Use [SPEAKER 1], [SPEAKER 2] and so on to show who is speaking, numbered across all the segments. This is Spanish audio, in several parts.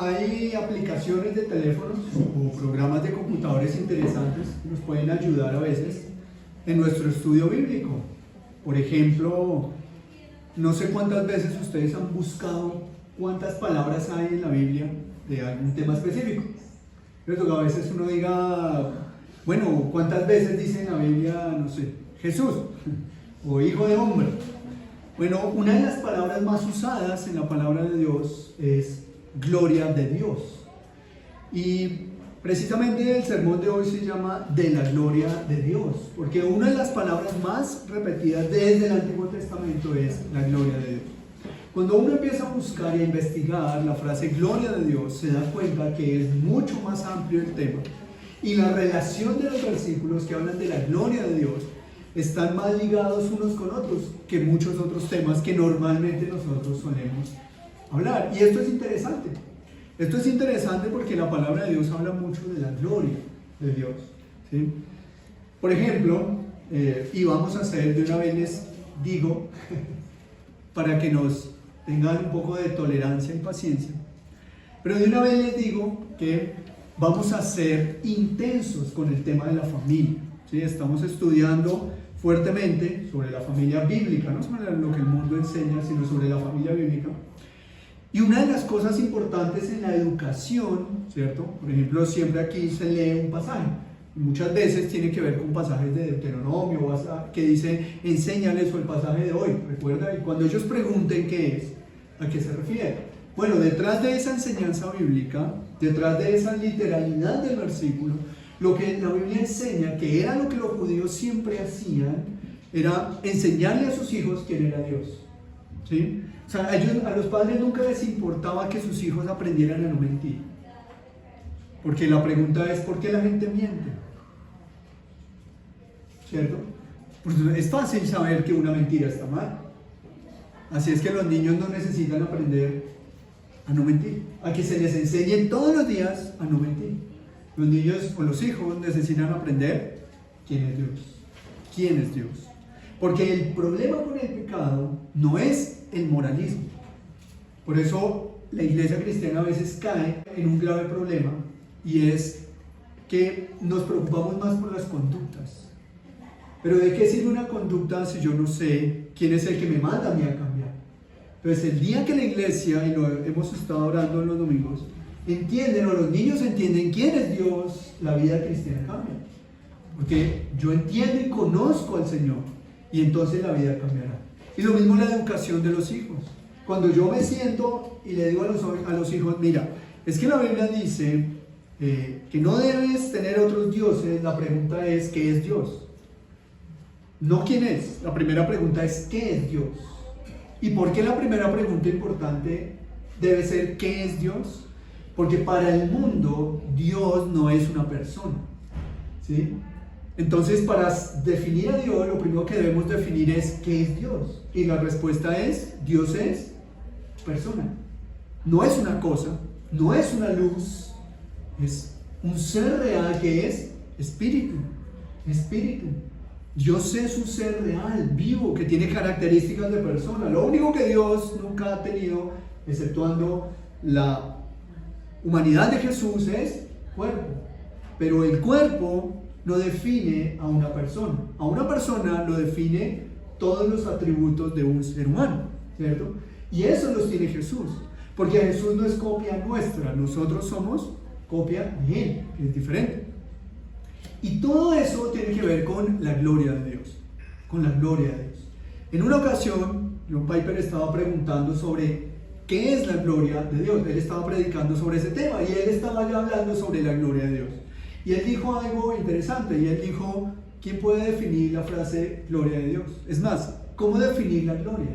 [SPEAKER 1] Hay aplicaciones de teléfonos o programas de computadores interesantes que nos pueden ayudar a veces en nuestro estudio bíblico. Por ejemplo, no sé cuántas veces ustedes han buscado cuántas palabras hay en la Biblia de algún tema específico. Pero a veces uno diga, bueno, ¿cuántas veces dice en la Biblia, no sé, Jesús o hijo de hombre? Bueno, una de las palabras más usadas en la palabra de Dios es gloria de Dios. Y precisamente el sermón de hoy se llama de la gloria de Dios, porque una de las palabras más repetidas desde el Antiguo Testamento es la gloria de Dios. Cuando uno empieza a buscar y a investigar la frase gloria de Dios, se da cuenta que es mucho más amplio el tema. Y la relación de los versículos que hablan de la gloria de Dios están más ligados unos con otros que muchos otros temas que normalmente nosotros solemos hablar. Y esto es interesante. Esto es interesante porque la palabra de Dios habla mucho de la gloria de Dios, ¿sí? Por ejemplo, y vamos a hacer de una vez les digo, para que nos tengan un poco de tolerancia y paciencia, pero de una vez les digo que vamos a ser intensos con el tema de la familia, ¿sí? Estamos estudiando fuertemente sobre la familia bíblica, no sobre lo que el mundo enseña, sino sobre la familia bíblica. Y una de las cosas importantes en la educación, ¿cierto? Por ejemplo, siempre aquí se lee un pasaje. Y muchas veces tiene que ver con pasajes de Deuteronomio, que dice, enséñales el pasaje de hoy, ¿recuerda? Y cuando ellos pregunten qué es, ¿a qué se refiere? Bueno, detrás de esa enseñanza bíblica, detrás de esa literalidad del versículo, lo que la Biblia enseña, que era lo que los judíos siempre hacían, era enseñarle a sus hijos quién era Dios, ¿sí? O sea, a los padres nunca les importaba que sus hijos aprendieran a no mentir. Porque la pregunta es, ¿por qué la gente miente? ¿Cierto? Pues es fácil saber que una mentira está mal. Así es que los niños no necesitan aprender a no mentir, a que se les enseñe todos los días a no mentir. Los niños o los hijos necesitan aprender quién es Dios. ¿Quién es Dios? Porque el problema con el pecado no es el moralismo. Por eso la iglesia cristiana a veces cae en un grave problema, y es que nos preocupamos más por las conductas. Pero ¿de qué sirve una conducta si yo no sé quién es el que me manda a mí a cambiar? Entonces el día que la iglesia, y lo hemos estado orando en los domingos, entienden, o los niños entienden quién es Dios, la vida cristiana cambia. Porque yo entiendo y conozco al Señor, y entonces la vida cambiará. Y lo mismo la educación de los hijos. Cuando yo me siento y le digo a los hijos, mira, es que la Biblia dice que no debes tener otros dioses, la pregunta es, ¿qué es Dios? No quién es, la primera pregunta es, ¿qué es Dios? ¿Y por qué la primera pregunta importante debe ser, ¿qué es Dios? Porque para el mundo, Dios no es una persona, ¿sí? Entonces, para definir a Dios, lo primero que debemos definir es ¿qué es Dios? Y la respuesta es, Dios es persona. No es una cosa, no es una luz, es un ser real que es espíritu. Espíritu. Dios es un ser real, vivo, que tiene características de persona. Lo único que Dios nunca ha tenido, exceptuando la humanidad de Jesús, es cuerpo. Pero el cuerpo no define a una persona. A una persona lo define todos los atributos de un ser humano, ¿cierto? Y eso los tiene Jesús, porque Jesús no es copia nuestra, nosotros somos copia de Él, que es diferente. Y todo eso tiene que ver con la gloria de Dios, con la gloria de Dios. En una ocasión, John Piper estaba preguntando sobre qué es la gloria de Dios. Él estaba predicando sobre ese tema y él estaba ya hablando sobre la gloria de Dios. Y él dijo algo interesante, y él dijo, ¿quién puede definir la frase gloria de Dios? Es más, ¿cómo definir la gloria?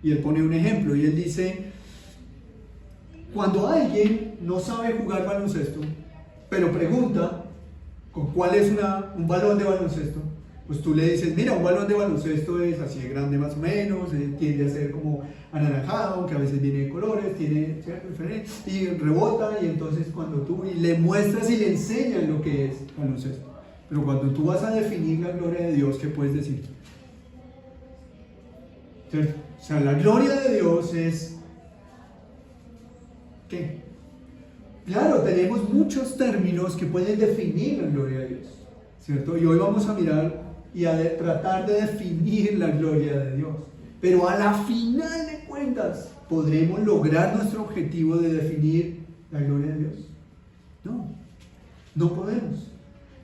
[SPEAKER 1] Y él pone un ejemplo, y él dice, cuando alguien no sabe jugar baloncesto, pero pregunta cuál es un balón de baloncesto, pues tú le dices, mira, un balón de baloncesto es así de grande más o menos, tiende a ser como anaranjado, que a veces viene de colores, tiene cierto diferente, y rebota, y entonces cuando tú le muestras y le enseñas lo que es baloncesto. Pero cuando tú vas a definir la gloria de Dios, ¿qué puedes decir? ¿Cierto? O sea, la gloria de Dios es, ¿qué? claro, tenemos muchos términos que pueden definir la gloria de Dios, ¿cierto? Y hoy vamos a mirar y a tratar de definir la gloria de Dios. Pero a la final de cuentas, ¿podremos lograr nuestro objetivo de definir la gloria de Dios? No, no podemos.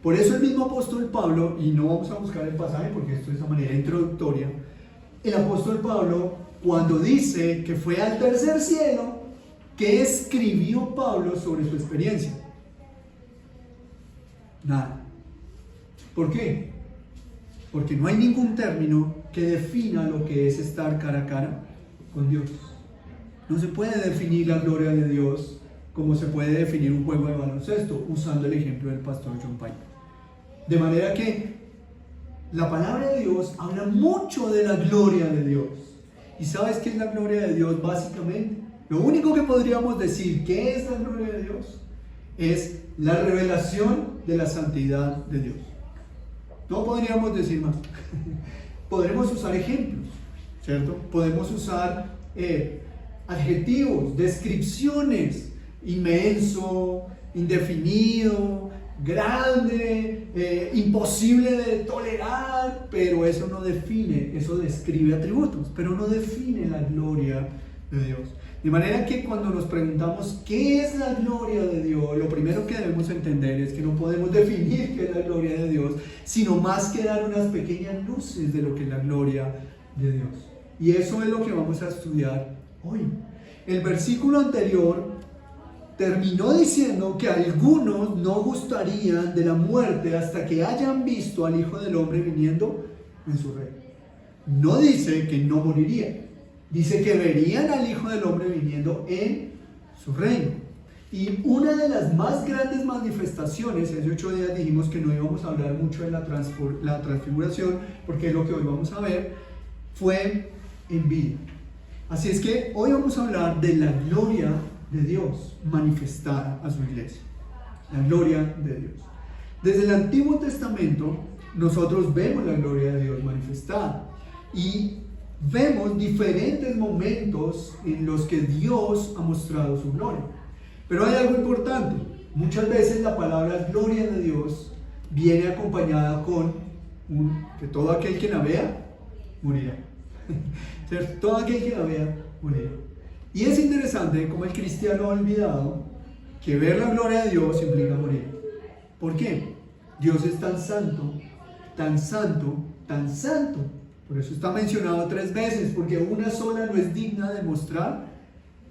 [SPEAKER 1] Por eso el mismo apóstol Pablo, y no vamos a buscar el pasaje porque esto es a manera introductoria, el apóstol Pablo, cuando dice que fue al tercer cielo, ¿qué escribió Pablo sobre su experiencia? Nada. ¿Por qué? Porque no hay ningún término que defina lo que es estar cara a cara con Dios. No se puede definir la gloria de Dios como se puede definir un juego de baloncesto, usando el ejemplo del pastor John Piper. De manera que la palabra de Dios habla mucho de la gloria de Dios. ¿Y sabes qué es la gloria de Dios básicamente? Lo único que podríamos decir que es la gloria de Dios es la revelación de la santidad de Dios. No podríamos decir más. Podremos usar ejemplos, ¿cierto? Podemos usar adjetivos, descripciones: inmenso, indefinido, grande, imposible de tolerar, pero eso no define, eso describe atributos, pero no define la gloria de Dios. De manera que cuando nos preguntamos ¿qué es la gloria de Dios?, lo primero que debemos entender es que no podemos definir qué es la gloria de Dios, sino más que dar unas pequeñas luces de lo que es la gloria de Dios. Y eso es lo que vamos a estudiar hoy. El versículo anterior terminó diciendo que algunos no gustarían de la muerte hasta que hayan visto al Hijo del Hombre viniendo en su reino. No dice que no morirían. Dice que verían al Hijo del Hombre viniendo en su reino. Y una de las más grandes manifestaciones, hace 8 días dijimos que no íbamos a hablar mucho de la transfiguración, porque es lo que hoy vamos a ver, fue en vida. Así es que hoy vamos a hablar de la gloria de Dios manifestada a su iglesia. La gloria de Dios. Desde el Antiguo Testamento nosotros vemos la gloria de Dios manifestada. Y vemos diferentes momentos en los que Dios ha mostrado su gloria. Pero hay algo importante: muchas veces la palabra gloria de Dios viene acompañada con que todo aquel que la vea morirá. Todo aquel que la vea morirá. Y es interesante cómo el cristiano ha olvidado que ver la gloria de Dios implica morir. ¿Por qué? Dios es tan santo, tan santo, tan santo. Por eso está mencionado 3 veces, porque una sola no es digna de mostrar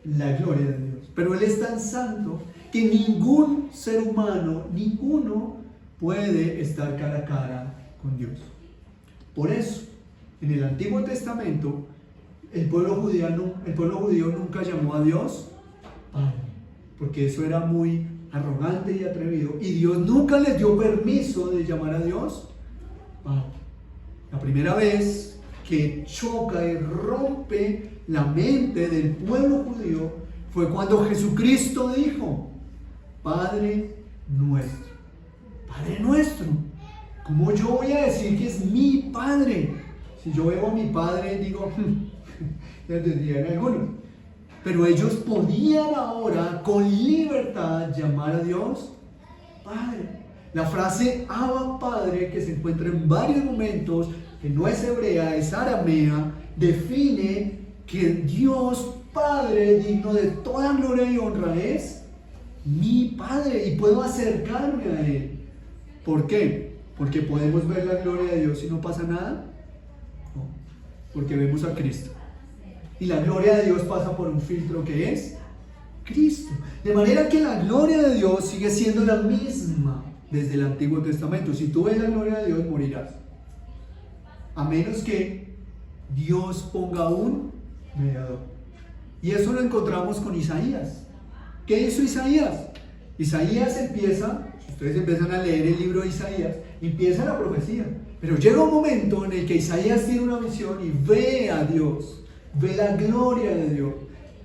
[SPEAKER 1] la gloria de Dios. Pero Él es tan santo que ningún ser humano, ninguno, puede estar cara a cara con Dios. Por eso, en el Antiguo Testamento, el pueblo judío nunca llamó a Dios Padre, porque eso era muy arrogante y atrevido, y Dios nunca les dio permiso de llamar a Dios Padre. La primera vez que choca y rompe la mente del pueblo judío fue cuando Jesucristo dijo: Padre nuestro. Padre nuestro. ¿Cómo yo voy a decir que es mi Padre? Si yo veo a mi Padre, digo, entenderían algunos. Pero ellos podían ahora con libertad llamar a Dios Padre. La frase Abba Padre, que se encuentra en varios momentos, que no es hebrea, es aramea, define que Dios Padre, digno de toda gloria y honra, es mi Padre y puedo acercarme a Él. ¿Por qué? ¿Porque podemos ver la gloria de Dios y no pasa nada? No, porque vemos a Cristo. Y la gloria de Dios pasa por un filtro que es Cristo. De manera que la gloria de Dios sigue siendo la misma desde el Antiguo Testamento. Si tú ves la gloria de Dios, morirás. A menos que Dios ponga un mediador. Y eso lo encontramos con Isaías. ¿Qué hizo Isaías? Isaías empieza, si ustedes empiezan a leer el libro de Isaías, empieza la profecía. Pero llega un momento en el que Isaías tiene una visión y ve a Dios, ve la gloria de Dios.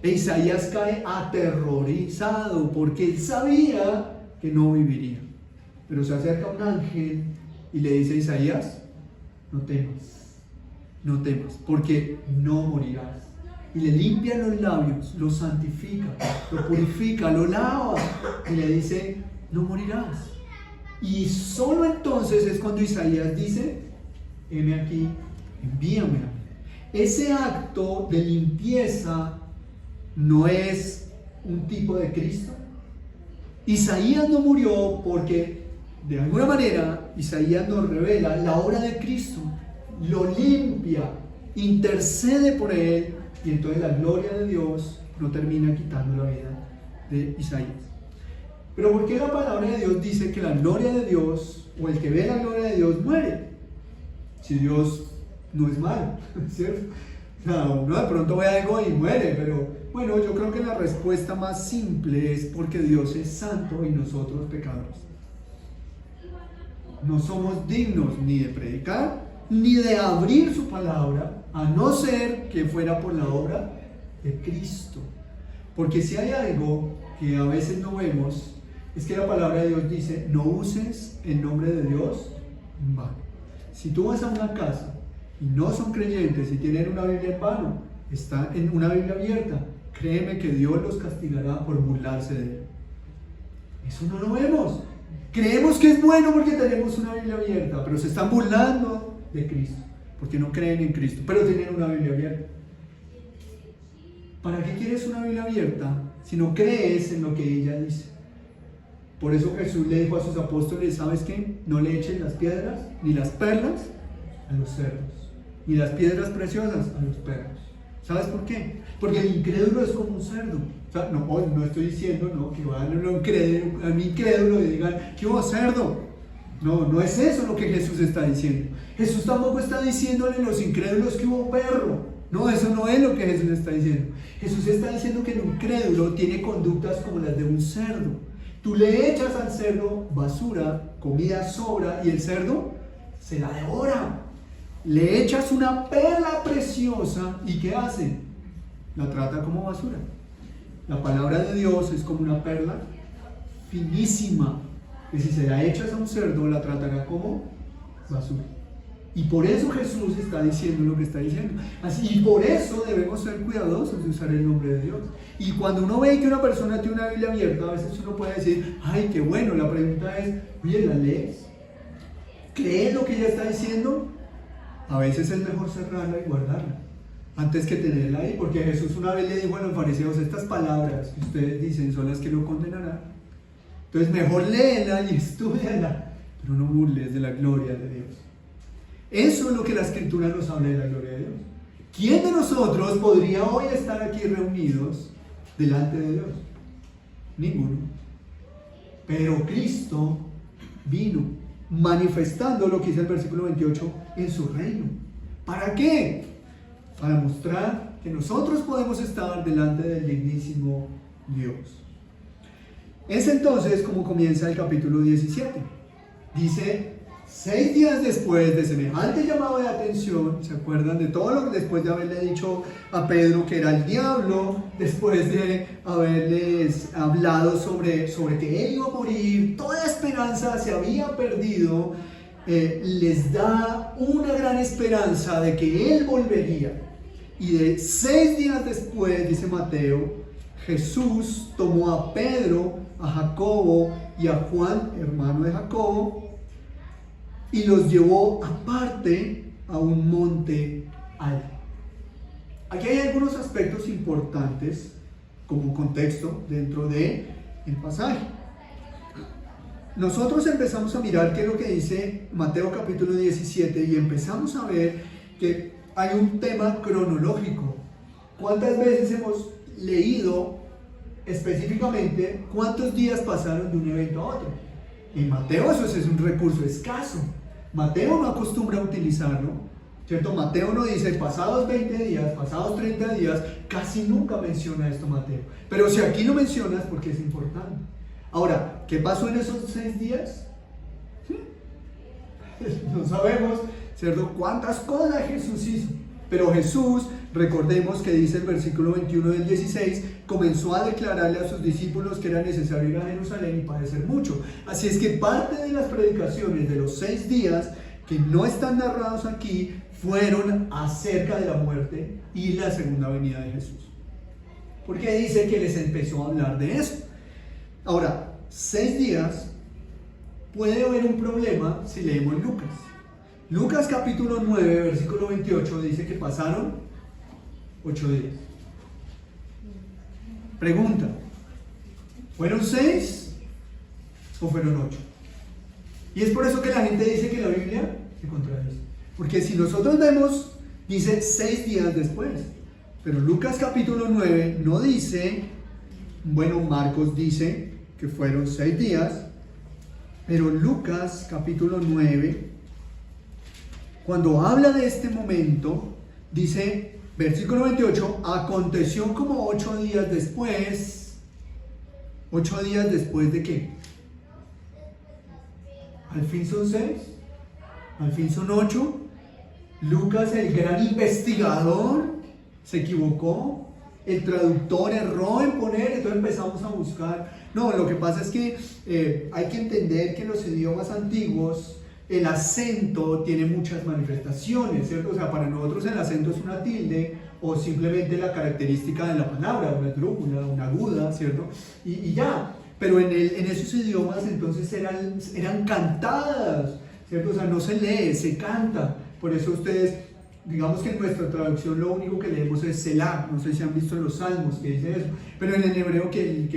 [SPEAKER 1] E Isaías cae aterrorizado porque él sabía que no viviría. Pero se acerca un ángel y le dice a Isaías: no temas, porque no morirás. y le limpia los labios, lo santifica, lo purifica, lo lava y le dice, no morirás. Y solo entonces es cuando Isaías dice, heme aquí, envíame a mí. Ese acto de limpieza no es un tipo de Cristo. Isaías no murió porque de alguna manera Isaías nos revela la obra de Cristo, lo limpia, intercede por él, y entonces la gloria de Dios no termina quitando la vida de Isaías. Pero ¿por qué la palabra de Dios dice que la gloria de Dios, o el que ve la gloria de Dios, muere? Si Dios no es malo, ¿cierto? O sea, uno de pronto ve algo y muere, pero bueno, yo creo que la respuesta más simple es porque Dios es santo y nosotros pecadores. No somos dignos ni de predicar, ni de abrir su palabra, a no ser que fuera por la obra de Cristo. Porque si hay algo que a veces no vemos, es que la palabra de Dios dice, no uses el nombre de Dios en vano. Si tú vas a una casa y no son creyentes y tienen una Biblia en vano, está en una Biblia abierta, créeme que Dios los castigará por burlarse de él. Eso no lo vemos. Creemos que es bueno porque tenemos una Biblia abierta, pero se están burlando de Cristo, porque no creen en Cristo, pero tienen una Biblia abierta. ¿Para qué quieres una Biblia abierta si no crees en lo que ella dice? Por eso Jesús le dijo a sus apóstoles, ¿sabes qué? No le echen las piedras ni las perlas a los cerdos, ni las piedras preciosas a los perros. ¿Sabes por qué? Porque el incrédulo es como un cerdo. O sea, no estoy diciendo que vayan a mi incrédulo y digan, ¿qué hubo, cerdo? No es eso lo que Jesús está diciendo. Jesús tampoco está diciéndole a los incrédulos que hubo perro. No, eso no es lo que Jesús está diciendo. Jesús está diciendo que el incrédulo tiene conductas como las de un cerdo. Tú le echas al cerdo basura, comida sobra, y el cerdo se la devora. Le echas una perla preciosa, ¿y qué hace? La trata como basura. La palabra de Dios es como una perla finísima, que si se la echas a un cerdo, la tratará como basura. Y por eso Jesús está diciendo lo que está diciendo. Y por eso debemos ser cuidadosos de usar el nombre de Dios. Y cuando uno ve que una persona tiene una Biblia abierta, a veces uno puede decir, ¡ay, qué bueno! La pregunta es, oye, ¿la lees? ¿Crees lo que ella está diciendo? A veces es mejor cerrarla y guardarla, antes que tenerla ahí, porque Jesús una vez le dijo a los fariseos, estas palabras que ustedes dicen son las que lo condenarán. Entonces mejor léela y estúdiala, pero no burles de la gloria de Dios. Eso es lo que la Escritura nos habla de la gloria de Dios. ¿Quién de nosotros podría hoy estar aquí reunidos delante de Dios? Ninguno. Pero Cristo vino manifestando lo que dice el versículo 28 en su reino. ¿Para qué? Para mostrar que nosotros podemos estar delante del dignísimo Dios. Es entonces como comienza el capítulo 17. Dice, 6 días después de semejante llamado de atención, ¿se acuerdan de todo lo que después de haberle dicho a Pedro que era el diablo, después de haberles hablado sobre que él iba a morir, toda esperanza se había perdido, les da una gran esperanza de que él volvería. Y de 6 días después, dice Mateo, Jesús tomó a Pedro, a Jacobo y a Juan, hermano de Jacobo, y los llevó aparte a un monte alto. Aquí hay algunos aspectos importantes como contexto dentro del pasaje. Nosotros empezamos a mirar qué es lo que dice Mateo capítulo 17 y empezamos a ver que hay un tema cronológico. ¿Cuántas veces hemos leído específicamente cuántos días pasaron de un evento a otro? En Mateo eso es un recurso escaso. Mateo no acostumbra a utilizarlo, ¿cierto? Mateo no dice pasados 20 días, pasados 30 días, casi nunca menciona esto Mateo. Pero si aquí lo mencionas, porque es importante. Ahora, ¿qué pasó en esos 6 días? No sabemos, ¿cierto? ¿Cuántas cosas Jesús hizo? Pero Jesús, recordemos que dice el versículo 21 del 16, comenzó a declararle a sus discípulos que era necesario ir a Jerusalén y padecer mucho. Así es que parte de las predicaciones de los 6 días que no están narrados aquí fueron acerca de la muerte y la segunda venida de Jesús. Porque dice que les empezó a hablar de eso. Ahora, 6 días, puede haber un problema si leemos Lucas. Lucas capítulo 9, versículo 28 dice que pasaron 8 días. Pregunta, ¿fueron 6 o fueron 8? Y es por eso que la gente dice que la Biblia se contradice. Porque si nosotros vemos, dice 6 días después. Pero Lucas capítulo 9 no dice, bueno, Marcos dice que fueron 6 días. Pero Lucas capítulo 9, cuando habla de este momento, dice, versículo 28, aconteció como 8 días después. ¿8 días después de qué? ¿Al fin son 6? ¿Al fin son 8? Lucas, el gran investigador, se equivocó. El traductor erró en poner, entonces empezamos a buscar. No, lo que pasa es que hay que entender que en los idiomas antiguos el acento tiene muchas manifestaciones, ¿cierto? O sea, para nosotros el acento es una tilde o simplemente la característica de la palabra, una esdrújula, una aguda, ¿cierto? Y ya, pero en esos idiomas entonces eran cantadas, ¿cierto? O sea, no se lee, se canta. Por eso ustedes, digamos que en nuestra traducción lo único que leemos es Selah. No sé si han visto en los Salmos que dice eso, pero en el hebreo que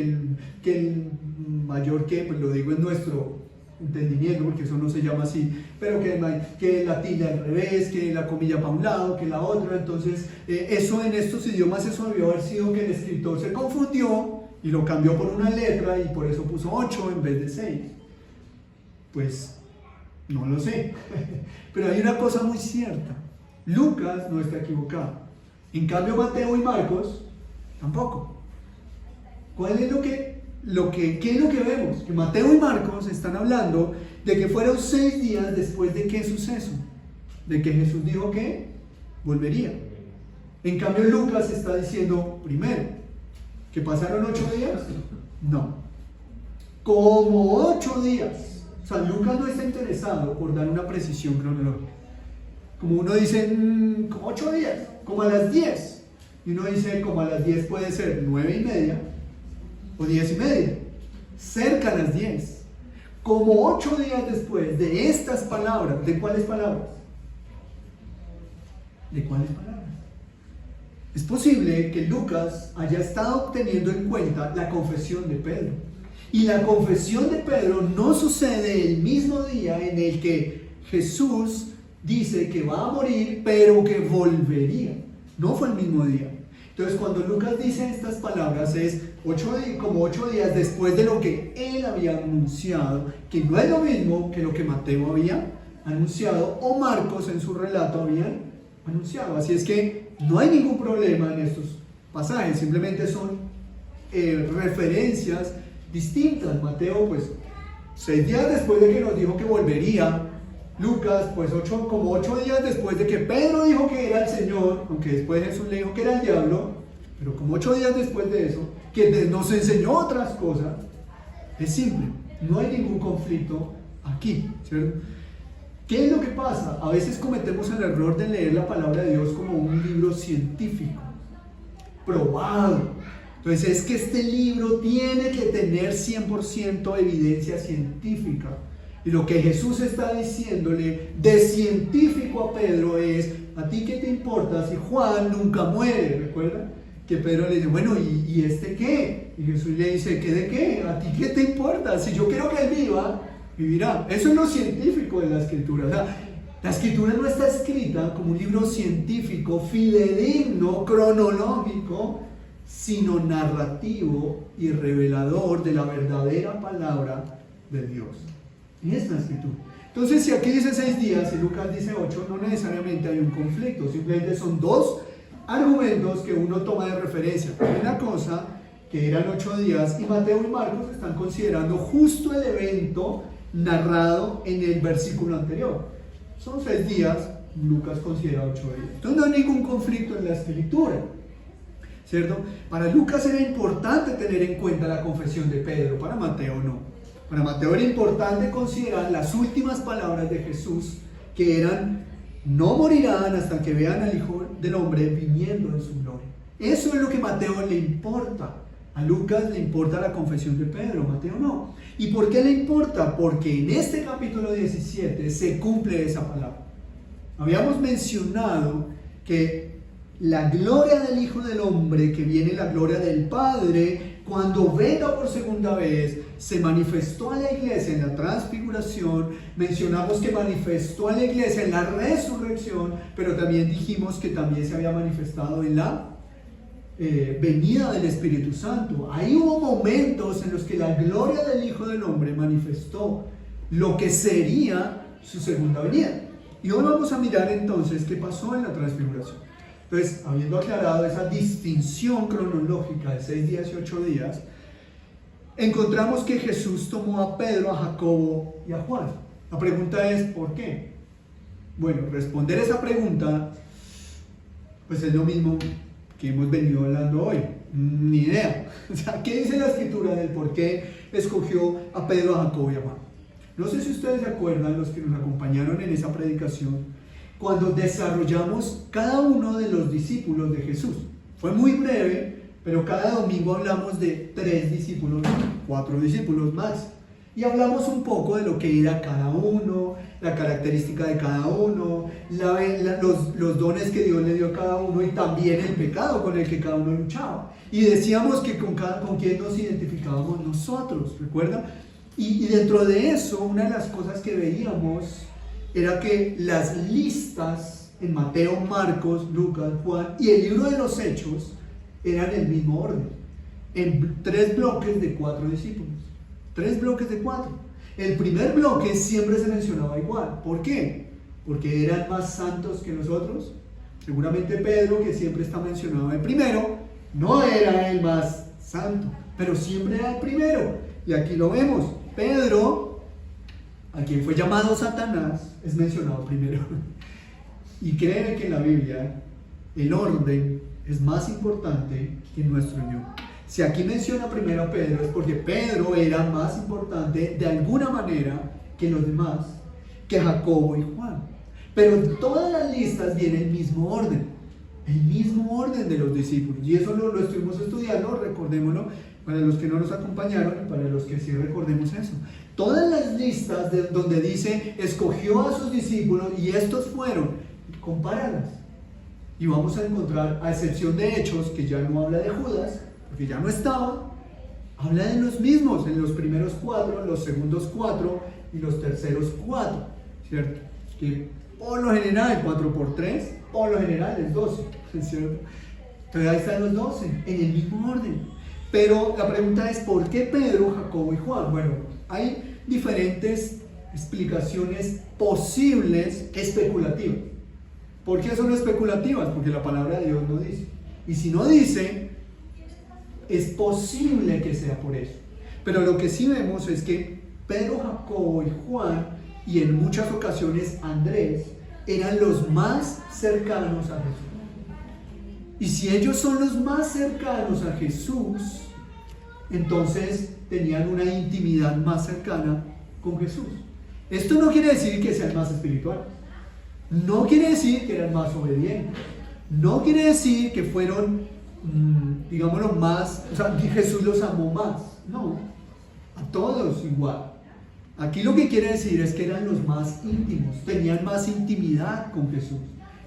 [SPEAKER 1] el mayor que, pues lo digo en nuestro entendimiento, porque eso no se llama así, pero que la tilde al revés, que la comilla para un lado, que la otra. Entonces eso en estos idiomas, eso debió haber sido que el escritor se confundió y lo cambió por una letra y por eso puso 8 en vez de 6. Pues no lo sé, pero hay una cosa muy cierta: Lucas no está equivocado. En cambio Mateo y Marcos tampoco. ¿Qué es lo que vemos? Que Mateo y Marcos están hablando de que fueron 6 días después de qué suceso, de que Jesús dijo que volvería. En cambio Lucas está diciendo primero que pasaron 8 días. No, como 8 días. O sea, Lucas no está interesado por dar una precisión cronológica. Como uno dice, como 8 días, como a las 10. Y uno dice, como a las 10 puede ser 9:30 o 10:30. Cerca a las 10. Como 8 días después de estas palabras. ¿De cuáles palabras? ¿De cuáles palabras? Es posible que Lucas haya estado teniendo en cuenta la confesión de Pedro. Y la confesión de Pedro no sucede el mismo día en el que Jesús dice que va a morir, pero que volvería. No fue el mismo día. Entonces, cuando Lucas dice estas palabras, es como 8 días después de lo que él había anunciado, que no es lo mismo que lo que Mateo había anunciado o Marcos en su relato habían anunciado. Así es que no hay ningún problema en estos pasajes, simplemente son referencias distintas. Mateo, pues 6 días después de que nos dijo que volvería. Lucas, pues como 8 días después de que Pedro dijo que era el Señor, aunque después Jesús le dijo que era el diablo, pero como 8 días después de eso, que nos enseñó otras cosas. Es simple, no hay ningún conflicto aquí, ¿cierto? ¿Qué es lo que pasa? A veces cometemos el error de leer la palabra de Dios como un libro científico, probado. Entonces es que este libro tiene que tener 100% evidencia científica. Y lo que Jesús está diciéndole de científico a Pedro es: ¿a ti qué te importa si Juan nunca muere? ¿Recuerda? Que Pedro le dice, bueno, ¿y este qué? Y Jesús le dice, ¿qué de qué? ¿A ti qué te importa? Si yo quiero que él viva, vivirá. Eso es lo científico de la Escritura. O sea, la Escritura no está escrita como un libro científico, fidedigno, cronológico, sino narrativo y revelador de la verdadera palabra de Dios. Es la Escritura. Entonces, si aquí dice 6 días y Lucas dice 8, no necesariamente hay un conflicto, simplemente son dos argumentos que uno toma de referencia. Una cosa, que eran 8 días, y Mateo y Marcos están considerando justo el evento narrado en el versículo anterior. Son 6 días, Lucas considera 8 días. Entonces no hay ningún conflicto en la Escritura, ¿cierto? Para Lucas era importante tener en cuenta la confesión de Pedro, para Mateo no. Para Mateo era importante considerar las últimas palabras de Jesús que eran: no morirán hasta que vean al Hijo del Hombre viniendo en su gloria. Eso es lo que a Mateo le importa. A Lucas le importa la confesión de Pedro, a Mateo no. ¿Y por qué le importa? Porque en este capítulo 17 se cumple esa palabra. Habíamos mencionado que la gloria del Hijo del Hombre, que viene la gloria del Padre, cuando venga por segunda vez, se manifestó a la iglesia en la transfiguración. Mencionamos que manifestó a la iglesia en la resurrección, pero también dijimos que también se había manifestado en la venida del Espíritu Santo. Ahí hubo momentos en los que la gloria del Hijo del Hombre manifestó lo que sería su segunda venida. Y hoy vamos a mirar entonces qué pasó en la transfiguración. Entonces, habiendo aclarado esa distinción cronológica de 6 días y 8 días, encontramos que Jesús tomó a Pedro, a Jacobo y a Juan. La pregunta es: ¿por qué? Bueno, responder esa pregunta pues es lo mismo que hemos venido hablando hoy. Ni idea. O sea, ¿qué dice la escritura del por qué escogió a Pedro, a Jacobo y a Juan? No sé si ustedes se acuerdan, los que nos acompañaron en esa predicación, cuando desarrollamos cada uno de los discípulos de Jesús. Fue muy breve, pero cada domingo hablamos de 3 discípulos, 4 discípulos más. Y hablamos un poco de lo que era cada uno, la característica de cada uno, los dones que Dios le dio a cada uno y también el pecado con el que cada uno luchaba. Y decíamos que con quién nos identificábamos nosotros, ¿recuerdan? Y dentro de eso, una de las cosas que veíamos era que las listas en Mateo, Marcos, Lucas, Juan y el libro de los Hechos eran el mismo orden, en 3 bloques de 4 discípulos. 3 bloques de 4. El primer bloque siempre se mencionaba igual. ¿Por qué? Porque eran más santos que nosotros. Seguramente Pedro, que siempre está mencionado el primero, no era el más santo, pero siempre era el primero. Y aquí lo vemos. Pedro, a quien fue llamado Satanás, es mencionado primero. Y créeme que en la Biblia el orden es más importante que nuestro yo. Si aquí menciona primero a Pedro, es porque Pedro era más importante de alguna manera que los demás, que Jacobo y Juan. Pero en todas las listas viene el mismo orden de los discípulos. Y eso lo estuvimos estudiando, recordémoslo, para los que no nos acompañaron y para los que sí recordemos eso. Todas las listas donde dice, escogió a sus discípulos y estos fueron, compáralas. Y vamos a encontrar, a excepción de Hechos, que ya no habla de Judas, porque ya no estaba, habla de los mismos, en los primeros 4, los segundos 4 y los terceros 4, ¿cierto? Que por lo general 4 por 3, por lo general es 12, ¿cierto? Entonces ahí están los 12, en el mismo orden. Pero la pregunta es, ¿por qué Pedro, Jacobo y Juan? Bueno, hay diferentes explicaciones posibles especulativas. ¿Por qué son especulativas? Porque la palabra de Dios no dice. Y si no dice, es posible que sea por eso. Pero lo que sí vemos es que Pedro, Jacobo y Juan, y en muchas ocasiones Andrés, eran los más cercanos a Jesús. Y si ellos son los más cercanos a Jesús, entonces tenían una intimidad más cercana con Jesús. Esto no quiere decir que sean más espirituales. No quiere decir que eran más obedientes. No quiere decir que fueron, digámoslo, más, o sea, que Jesús los amó más. No, a todos igual. Aquí lo que quiere decir es que eran los más íntimos, tenían más intimidad con Jesús.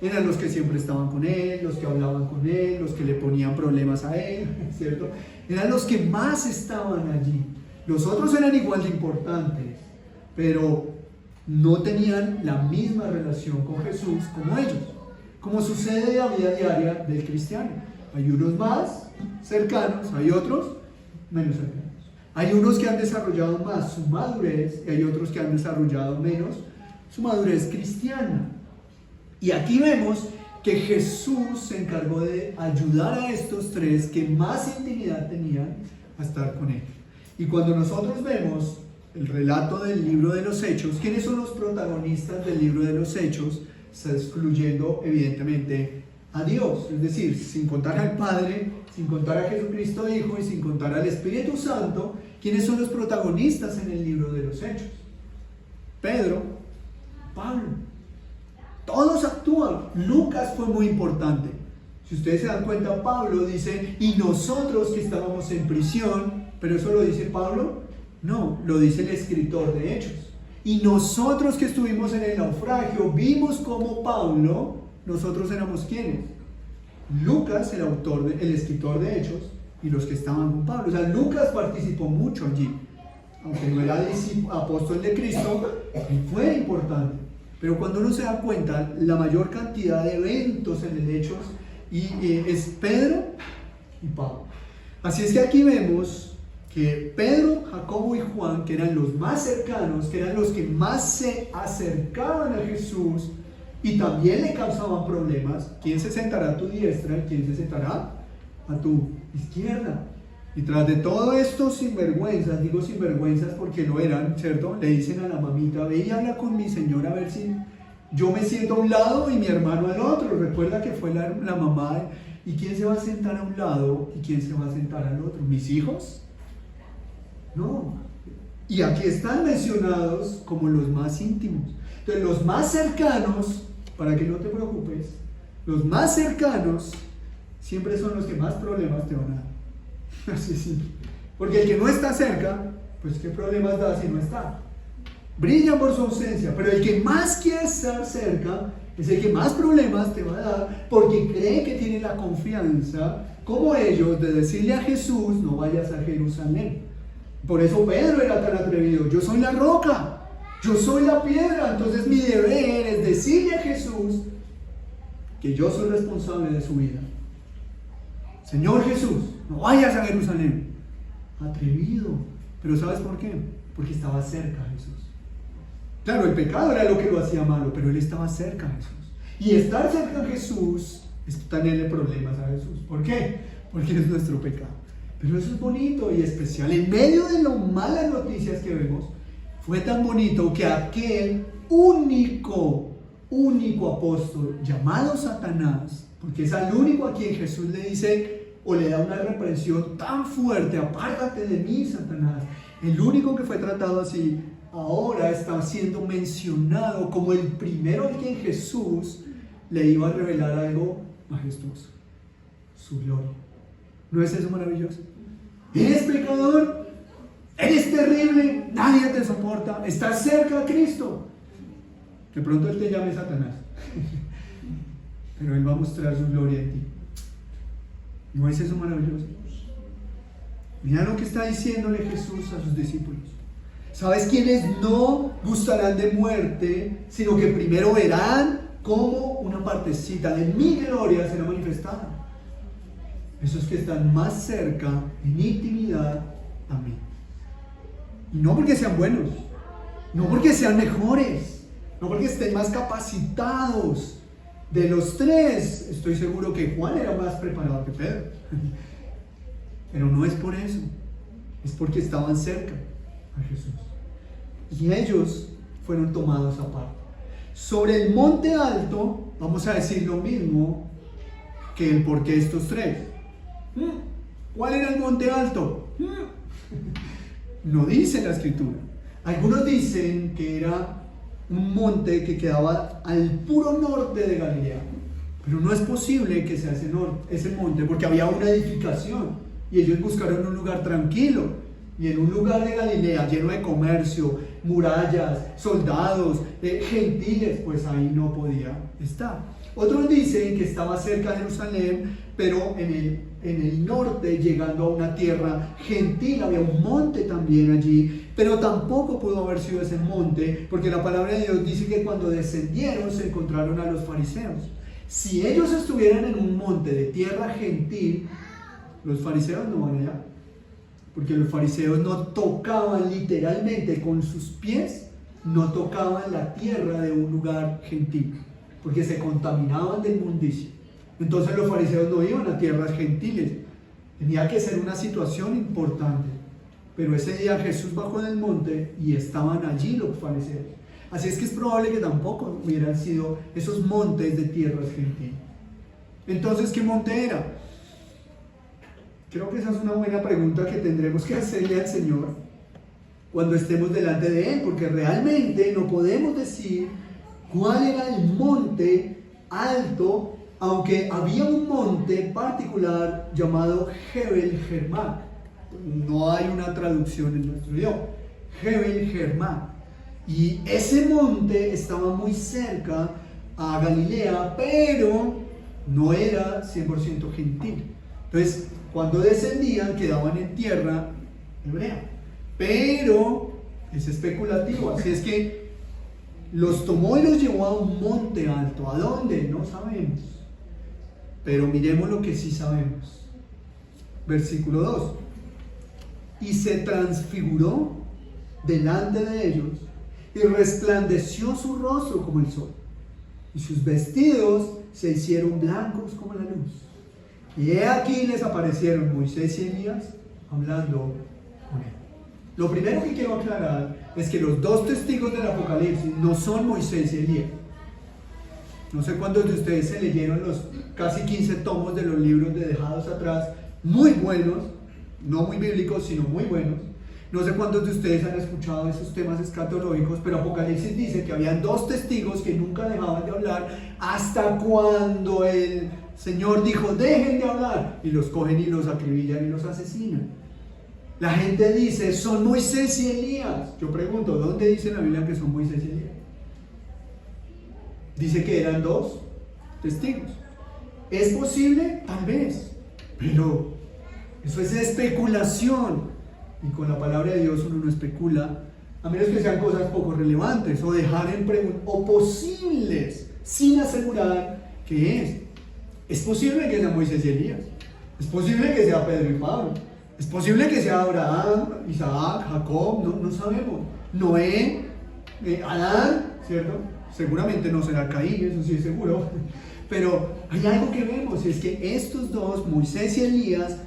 [SPEAKER 1] Eran los que siempre estaban con Él, los que hablaban con Él, los que le ponían problemas a Él, ¿cierto? Eran los que más estaban allí. Los otros eran igual de importantes, pero no tenían la misma relación con Jesús como ellos, como sucede en la vida diaria del cristiano. Hay unos más cercanos, hay otros menos cercanos. Hay unos que han desarrollado más su madurez y hay otros que han desarrollado menos su madurez cristiana. Y aquí vemos que Jesús se encargó de ayudar a estos 3 que más intimidad tenían a estar con Él. Y cuando nosotros vemos el relato del libro de los Hechos, ¿quiénes son los protagonistas del libro de los Hechos? Está excluyendo evidentemente a Dios, es decir, sin contar al Padre, sin contar a Jesucristo Hijo y sin contar al Espíritu Santo. ¿Quiénes son los protagonistas en el libro de los Hechos? Pedro, Pablo. Todos actúan. Lucas fue muy importante. Si ustedes se dan cuenta, Pablo dice, y nosotros que estábamos en prisión, pero eso lo dice Pablo, no, lo dice el escritor de Hechos. Y nosotros que estuvimos en el naufragio, vimos como Pablo, nosotros éramos ¿quiénes? Lucas, el escritor de Hechos, y los que estaban con Pablo. O sea, Lucas participó mucho allí. Aunque no era apóstol de Cristo, él fue importante. Pero cuando uno se da cuenta, la mayor cantidad de eventos en el Hechos es Pedro y Pablo. Así es que aquí vemos que Pedro, Jacobo y Juan, que eran los más cercanos, que eran los que más se acercaban a Jesús y también le causaban problemas. ¿Quién se sentará a tu diestra y quién se sentará a tu izquierda? Y tras de todo esto, sinvergüenzas, digo sinvergüenzas porque lo eran, ¿cierto? Le dicen a la mamita, ve y habla con mi señor a ver si yo me siento a un lado y mi hermano al otro. Recuerda que fue la mamá. ¿Y quién se va a sentar a un lado y quién se va a sentar al otro? ¿Mis hijos? No. Y aquí están mencionados como los más íntimos. Entonces, los más cercanos, para que no te preocupes, los más cercanos siempre son los que más problemas te van a dar. Así sí. Porque el que no está cerca, pues qué problemas da si no está. Brilla por su ausencia, pero el que más quiere estar cerca es el que más problemas te va a dar, porque cree que tiene la confianza, como ellos, de decirle a Jesús, no vayas a Jerusalén. Por eso Pedro era tan atrevido, yo soy la roca, yo soy la piedra, entonces mi deber es decirle a Jesús que yo soy responsable de su vida. Señor Jesús, no vayas a Jerusalén. Atrevido. Pero ¿sabes por qué? Porque estaba cerca a Jesús. Claro, el pecado era lo que lo hacía malo, pero él estaba cerca a Jesús. Y estar cerca a Jesús es tenerle problemas a Jesús. ¿Por qué? Porque es nuestro pecado. Pero eso es bonito y especial. En medio de las malas noticias que vemos, fue tan bonito que aquel único apóstol llamado Satanás, porque es al único a quien Jesús le dice o le da una reprensión tan fuerte, apártate de mí, Satanás. El único que fue tratado así, ahora está siendo mencionado como el primero a quien Jesús le iba a revelar algo majestuoso, su gloria. ¿No es eso maravilloso? Eres pecador, eres terrible, nadie te soporta, estás cerca a Cristo. De pronto Él te llame Satanás, pero Él va a mostrar su gloria en ti. ¿No es eso maravilloso? Mira lo que está diciéndole Jesús a sus discípulos. ¿Sabes quiénes no gustarán de muerte, sino que primero verán cómo una partecita de mi gloria será manifestada? Esos que están más cerca, en intimidad, a mí. Y no porque sean buenos, no porque sean mejores, no porque estén más capacitados. De los tres, estoy seguro que Juan era más preparado que Pedro. Pero no es por eso, es porque estaban cerca a Jesús. Y ellos fueron tomados aparte. Sobre el monte alto, vamos a decir lo mismo que el por qué estos tres. ¿Cuál era el monte alto? No dice la escritura. Algunos dicen que era un monte que quedaba al puro norte de Galilea, pero no es posible que sea ese monte, porque había una edificación y ellos buscaron un lugar tranquilo, y en un lugar de Galilea lleno de comercio, murallas, soldados, gentiles, pues ahí no podía estar. Otros dicen que estaba cerca de Jerusalén, pero en el norte, llegando a una tierra gentil, había un monte también allí, pero tampoco pudo haber sido ese monte, porque la palabra de Dios dice que cuando descendieron se encontraron a los fariseos. Si ellos estuvieran en un monte de tierra gentil, los fariseos no van allá, porque los fariseos no tocaban literalmente con sus pies, no tocaban la tierra de un lugar gentil, porque se contaminaban de inmundicia. Entonces los fariseos no iban a tierras gentiles, tenía que ser una situación importante. Pero ese día Jesús bajó del monte y estaban allí los fariseos. Así es que es probable que tampoco hubieran sido esos montes de tierras gentiles. Entonces, ¿qué monte era? Creo que esa es una buena pregunta que tendremos que hacerle al Señor cuando estemos delante de Él, porque realmente no podemos decir ¿Cuál era el monte alto? Aunque había un monte particular llamado Jebel Hermón. No hay una traducción en nuestro idioma. Jebel Hermón. Y ese monte estaba muy cerca a Galilea, pero no era 100% gentil. Entonces, cuando descendían, quedaban en tierra hebrea. Pero es especulativo, así es que los tomó y los llevó a un monte alto. ¿A dónde? No sabemos. Pero miremos lo que sí sabemos. Versículo 2. Y se transfiguró delante de ellos, y resplandeció su rostro como el sol, y sus vestidos se hicieron blancos como la luz. Y he aquí les aparecieron Moisés y Elías hablando con él. Lo primero que quiero aclarar es que los dos testigos del Apocalipsis no son Moisés y Elías. No sé cuántos de ustedes se leyeron los casi 15 tomos de los libros de Dejados Atrás, muy buenos, no muy bíblicos, sino muy buenos. No sé cuántos de ustedes han escuchado esos temas escatológicos, pero Apocalipsis dice que habían dos testigos que nunca dejaban de hablar hasta cuando el Señor dijo, dejen de hablar, y los cogen y los acribillan y los asesinan. La gente dice, son Moisés y Elías. Yo pregunto, ¿dónde dice en la Biblia que son Moisés y Elías? Dice que eran dos testigos. ¿Es posible? Tal vez, pero eso es especulación. Y con la palabra de Dios uno no especula, a menos que sean cosas poco relevantes o dejar en pregunta, o posibles, sin asegurar que es. Es posible que sea Moisés y Elías. Es posible que sea Pedro y Pablo. Es posible que sea Abraham, Isaac, Jacob, no sabemos. Noé, Adán, ¿cierto? Seguramente no será Caín, eso sí es seguro. Pero hay algo que vemos, es que estos dos, Moisés y Elías,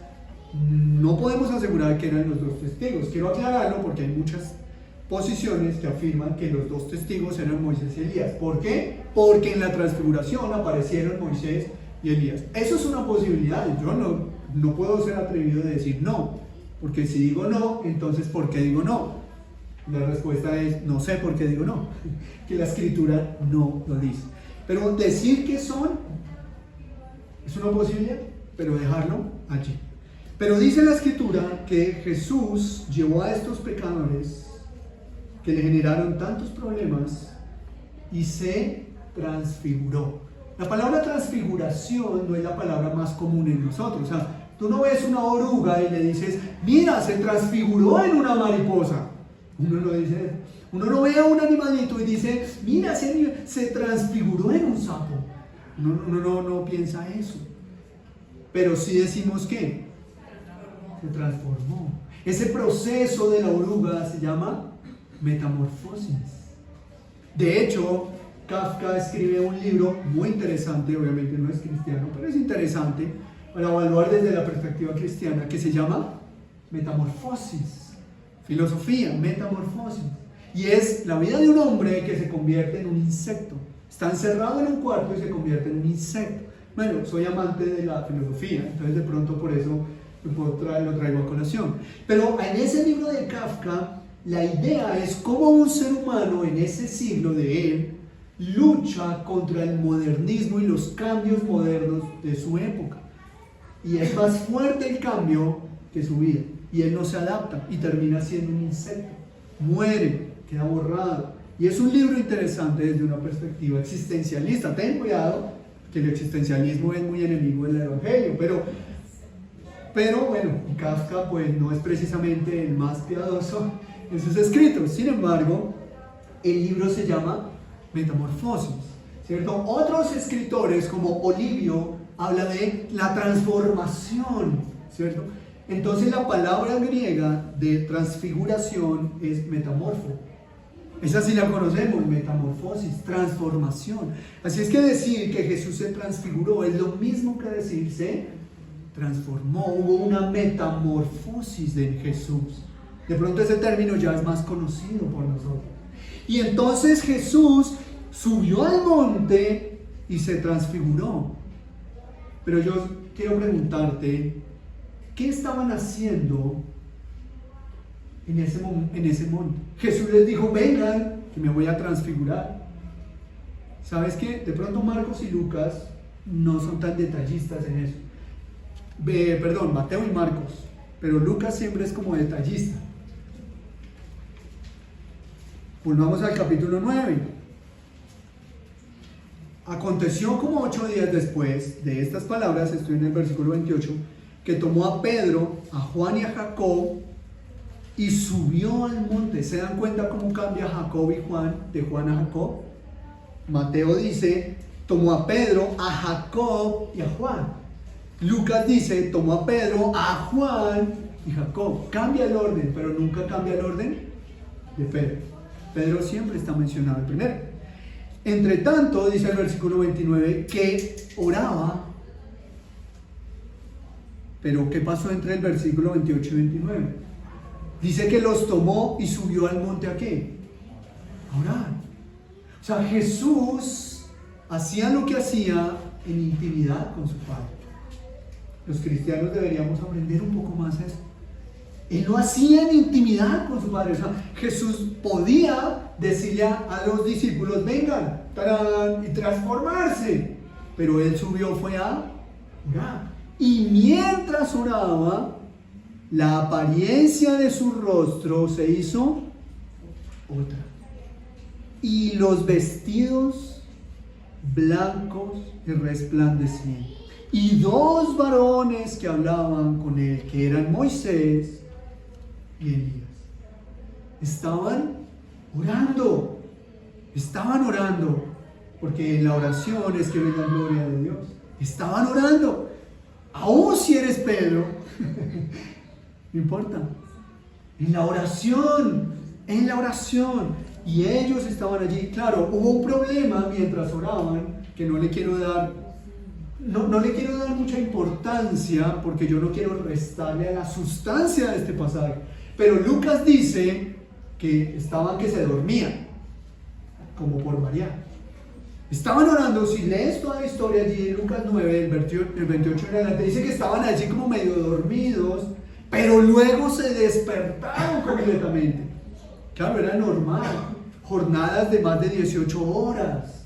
[SPEAKER 1] no podemos asegurar que eran los dos testigos. Quiero aclararlo porque hay muchas posiciones que afirman que los dos testigos eran Moisés y Elías. ¿Por qué? Porque en la transfiguración aparecieron Moisés y Elías. Eso es una posibilidad. Yo no puedo ser atrevido de decir no, porque si digo no, entonces ¿por qué digo no? La respuesta es no sé por qué digo no, que la escritura no lo dice. Pero decir que son es una posibilidad, pero dejarlo allí. Pero dice la escritura que Jesús llevó a estos pecadores que le generaron tantos problemas y se transfiguró. La palabra transfiguración no es la palabra más común en nosotros. O sea, tú no ves una oruga y le dices, mira, se transfiguró en una mariposa. Uno no dice eso. Uno no ve a un animalito y dice, mira, se transfiguró en un sapo. Uno no piensa eso. Pero sí decimos que se transformó. Ese proceso de la oruga se llama metamorfosis. De hecho, Kafka escribe un libro muy interesante, obviamente no es cristiano, pero es interesante para evaluar desde la perspectiva cristiana, que se llama Metamorfosis. Filosofía, metamorfosis. Y es la vida de un hombre que se convierte en un insecto. Está encerrado en un cuarto y se convierte en un insecto. Bueno, soy amante de la filosofía, entonces de pronto por eso lo traigo a colación. Pero en ese libro de Kafka, la idea es cómo un ser humano en ese siglo de él lucha contra el modernismo y los cambios modernos de su época. Y es más fuerte el cambio que su vida. Y él no se adapta y termina siendo un insecto. Muere, queda borrado. Y es un libro interesante desde una perspectiva existencialista. Ten cuidado, que el existencialismo es muy enemigo del evangelio. Pero bueno, Kafka pues no es precisamente el más piadoso en sus escritos. Sin embargo, el libro se llama Metamorfosis, ¿cierto? Otros escritores como Olivio habla de la transformación, ¿cierto? Entonces la palabra griega de transfiguración es metamorfo. Esa sí la conocemos, metamorfosis, transformación. Así es que decir que Jesús se transfiguró es lo mismo que decir se transformó. Hubo una metamorfosis de Jesús. De pronto ese término ya es más conocido por nosotros. Y entonces Jesús subió al monte y se transfiguró. Pero yo quiero preguntarte, ¿qué estaban haciendo en ese monte? Jesús les dijo, vengan, que me voy a transfigurar. ¿Sabes qué? De pronto Marcos y Lucas no son tan detallistas en eso. Perdón, Mateo y Marcos, pero Lucas siempre es como detallista. Volvamos al capítulo 9. Aconteció como 8 días después de estas palabras, estoy en el versículo 28, que tomó a Pedro, a Juan y a Jacob y subió al monte. ¿Se dan cuenta cómo cambia Jacob y Juan, de Juan a Jacob? Mateo dice, tomó a Pedro, a Jacob y a Juan. Lucas dice, tomó a Pedro, a Juan y Jacob. Cambia el orden, pero nunca cambia el orden de Pedro. Pedro siempre está mencionado el primero. Entre tanto, dice el versículo 29, que oraba. Pero ¿qué pasó entre el versículo 28 y 29? Dice que los tomó y subió al monte ¿a qué? A orar. O sea, Jesús hacía lo que hacía en intimidad con su Padre. Los cristianos deberíamos aprender un poco más eso. Él lo hacía en intimidad con su Padre. O sea, Jesús podía decirle a los discípulos, vengan, ¡tarán!, y transformarse. Pero él subió, fue a orar. Y mientras oraba, la apariencia de su rostro se hizo otra. Y los vestidos blancos y resplandecientes. Y dos varones que hablaban con él, que eran Moisés y Elías, estaban orando, porque en la oración es que ven la gloria de Dios. Estaban orando, aún si eres Pedro, no importa, en la oración, y ellos estaban allí. Claro, hubo un problema mientras oraban, que no le quiero dar mucha importancia, porque yo no quiero restarle a la sustancia de este pasaje. Pero Lucas dice que estaban que se dormían, como por María. Estaban orando. Si lees toda la historia allí en Lucas 9, el 28 en adelante, dice que estaban allí como medio dormidos, pero luego se despertaron completamente. Claro, era normal. Jornadas de más de 18 horas.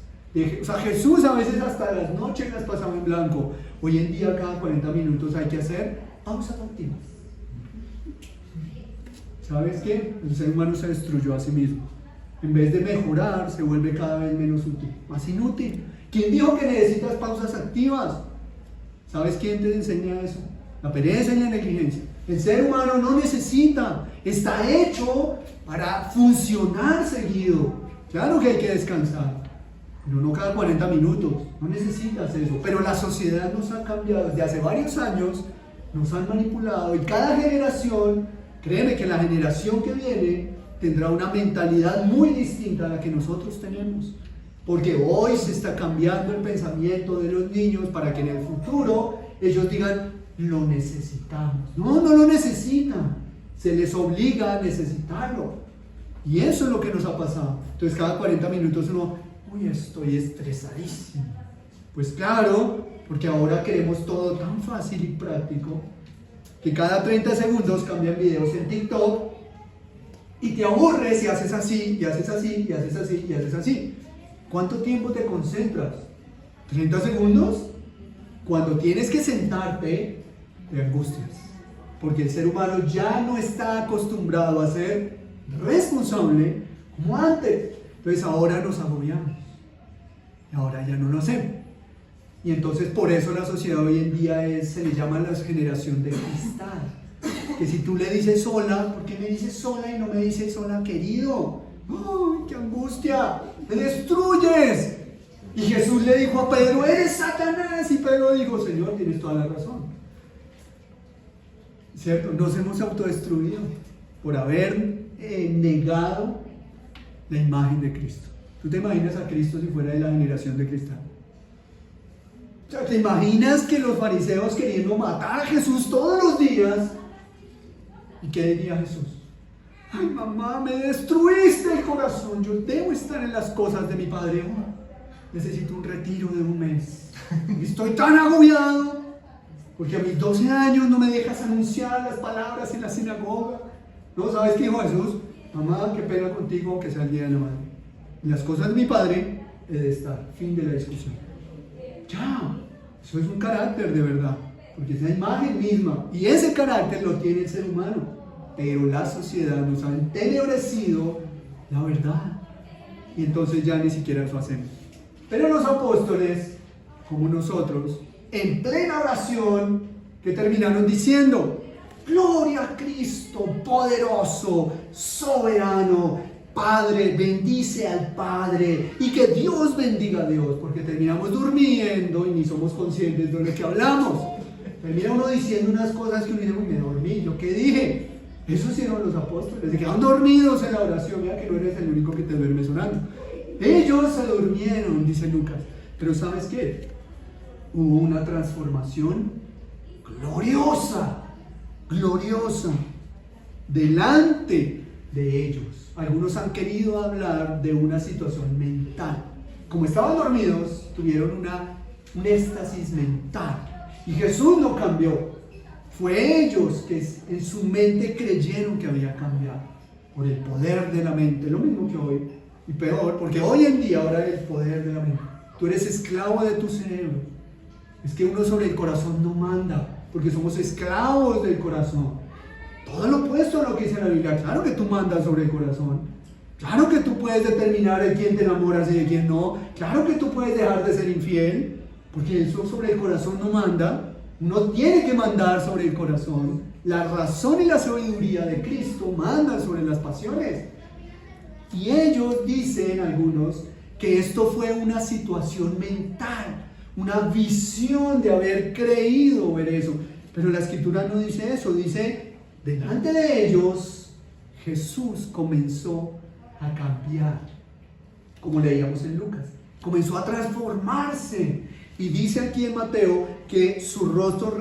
[SPEAKER 1] O sea, Jesús a veces hasta las noches las pasaba en blanco. Hoy en día cada 40 minutos hay que hacer pausas activas. ¿Sabes qué? El ser humano se destruyó a sí mismo. En vez de mejorar, se vuelve cada vez menos útil, más inútil. ¿Quién dijo que necesitas pausas activas? ¿Sabes quién te enseña eso? La pereza y la negligencia. El ser humano no necesita, está hecho para funcionar seguido. Claro que hay que descansar, pero no cada 40 minutos, no necesitas eso. Pero la sociedad nos ha cambiado desde hace varios años, nos han manipulado, y cada generación, créeme que la generación que viene tendrá una mentalidad muy distinta a la que nosotros tenemos, porque hoy se está cambiando el pensamiento de los niños para que en el futuro ellos digan, lo necesitamos. No, no lo necesitan, se les obliga a necesitarlo, y eso es lo que nos ha pasado. Entonces cada 40 minutos uno, uy, estoy estresadísimo. Pues claro, porque ahora queremos todo tan fácil y práctico, que cada 30 segundos cambian videos en TikTok, y te aburres y haces así, y haces así, y haces así, y haces así. ¿Cuánto tiempo te concentras? ¿30 segundos? Cuando tienes que sentarte, te angustias, porque el ser humano ya no está acostumbrado a ser responsable como antes. Entonces ahora nos agobiamos, y ahora ya no lo hacemos. Y entonces por eso la sociedad hoy en día se le llama la generación de cristal. Que si tú le dices sola, ¿por qué me dices sola y no me dices sola, querido? ¡Ay, qué angustia! ¡Me destruyes! Y Jesús le dijo a Pedro, ¡eres Satanás! Y Pedro dijo, Señor, tienes toda la razón. ¿Cierto? Nos hemos autodestruido por haber negado la imagen de Cristo. ¿Tú te imaginas a Cristo si fuera de la generación de cristal? O sea, ¿te imaginas que los fariseos queriendo matar a Jesús todos los días? ¿Y qué diría Jesús? Ay, mamá, me destruiste el corazón. Yo debo estar en las cosas de mi Padre. Necesito un retiro de un mes. Estoy tan agobiado porque a mis 12 años no me dejas anunciar las palabras en la sinagoga. ¿No? ¿Sabes qué dijo Jesús? Mamá, qué pena contigo, que sea el día de la madre. Y las cosas de mi Padre he de estar. Fin de la discusión. Ya, eso es un carácter de verdad, porque es la imagen misma, y ese carácter lo tiene el ser humano, pero la sociedad nos ha entenebrecido la verdad, y entonces ya ni siquiera eso hacemos. Pero los apóstoles, como nosotros, en plena oración, que terminaron diciendo: gloria a Cristo, poderoso, soberano, Padre, bendice al Padre, y que Dios bendiga a Dios, porque terminamos durmiendo y ni somos conscientes de lo que hablamos. Termina uno diciendo unas cosas que uno dice: uy, me dormí, ¿yo qué dije? Eso hicieron los apóstoles, se quedaron dormidos en la oración. Mira que no eres el único que te duermes orando. Ellos se durmieron, dice Lucas. Pero ¿sabes qué? Hubo una transformación gloriosa, gloriosa, delante de ellos. Algunos han querido hablar de una situación mental. Como estaban dormidos, tuvieron un éxtasis mental. Y Jesús no cambió. Fue ellos que en su mente creyeron que había cambiado por el poder de la mente. Lo mismo que hoy, y peor, porque hoy en día ahora el poder de la mente. Tú eres esclavo de tu cerebro. Es que uno sobre el corazón no manda, porque somos esclavos del corazón. Todo lo opuesto a lo que dice la Biblia. Claro que tú mandas sobre el corazón. Claro que tú puedes determinar de quién te enamoras y de quién no. Claro que tú puedes dejar de ser infiel, porque eso sobre el corazón no manda. Uno tiene que mandar sobre el corazón. La razón y la sabiduría de Cristo mandan sobre las pasiones. Y ellos dicen, algunos, que esto fue una situación mental, una visión de haber creído ver eso. Pero la Escritura no dice eso, dice: delante de ellos Jesús comenzó a cambiar, como leíamos en Lucas, comenzó a transformarse. Y dice aquí en Mateo que su rostro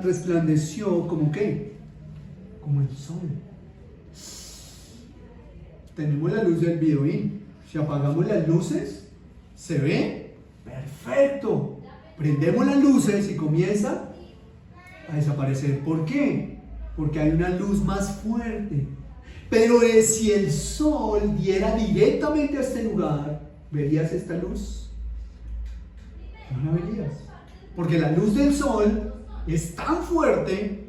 [SPEAKER 1] resplandeció como ¿qué? Como el sol. Tenemos la luz del videoín. Si apagamos las luces, ¿se ve? Perfecto. Prendemos las luces y comienza a desaparecer. ¿Por qué? Porque hay una luz más fuerte. Pero si el sol diera directamente a este lugar, ¿verías esta luz? No la verías. Porque la luz del sol es tan fuerte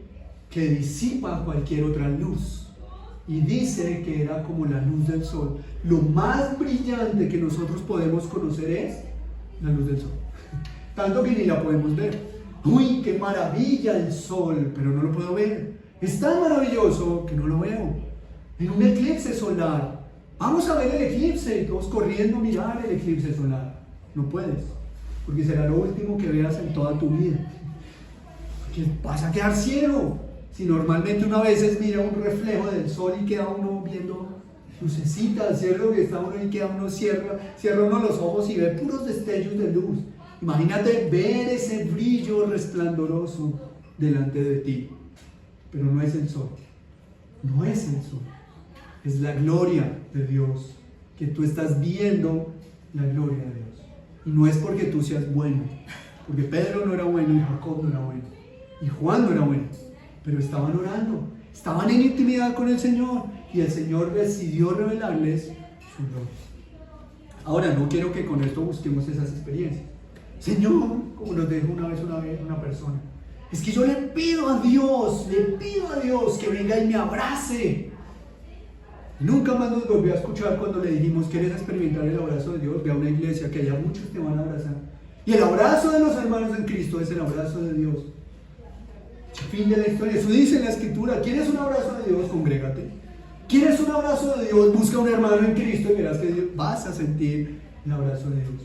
[SPEAKER 1] que disipa cualquier otra luz. Y dice que era como la luz del sol. Lo más brillante que nosotros podemos conocer es la luz del sol. Tanto que ni la podemos ver. Uy, qué maravilla el sol, pero no lo puedo ver. Es tan maravilloso que no lo veo. En un eclipse solar, vamos a ver el eclipse, y todos corriendo a mirar el eclipse solar. No puedes, porque será lo último que veas en toda tu vida. Porque vas a quedar ciego. Si normalmente una vez mira un reflejo del sol y queda uno viendo lucecitas, ¿cierto? Que está uno y queda uno, cierra uno los ojos y ve puros destellos de luz. Imagínate ver ese brillo resplandoroso delante de ti. Pero no es el sol. No es el sol. Es la gloria de Dios. Que tú estás viendo la gloria de Dios. Y no es porque tú seas bueno. Porque Pedro no era bueno y Jacob no era bueno. Y Juan no era bueno. Pero estaban orando. Estaban en intimidad con el Señor. Y el Señor decidió revelarles su gloria. Ahora, no quiero que con esto busquemos esas experiencias. Señor, como nos dijo una vez una persona, es que yo le pido a Dios que venga y me abrace. Nunca más nos volvió a escuchar cuando le dijimos: ¿quieres experimentar el abrazo de Dios? Ve a una iglesia que allá muchos te van a abrazar. Y el abrazo de los hermanos en Cristo es el abrazo de Dios. Fin de la historia. Eso dice en la Escritura. ¿Quieres un abrazo de Dios? Congrégate. ¿Quieres un abrazo de Dios? Busca un hermano en Cristo y verás que vas a sentir el abrazo de Dios.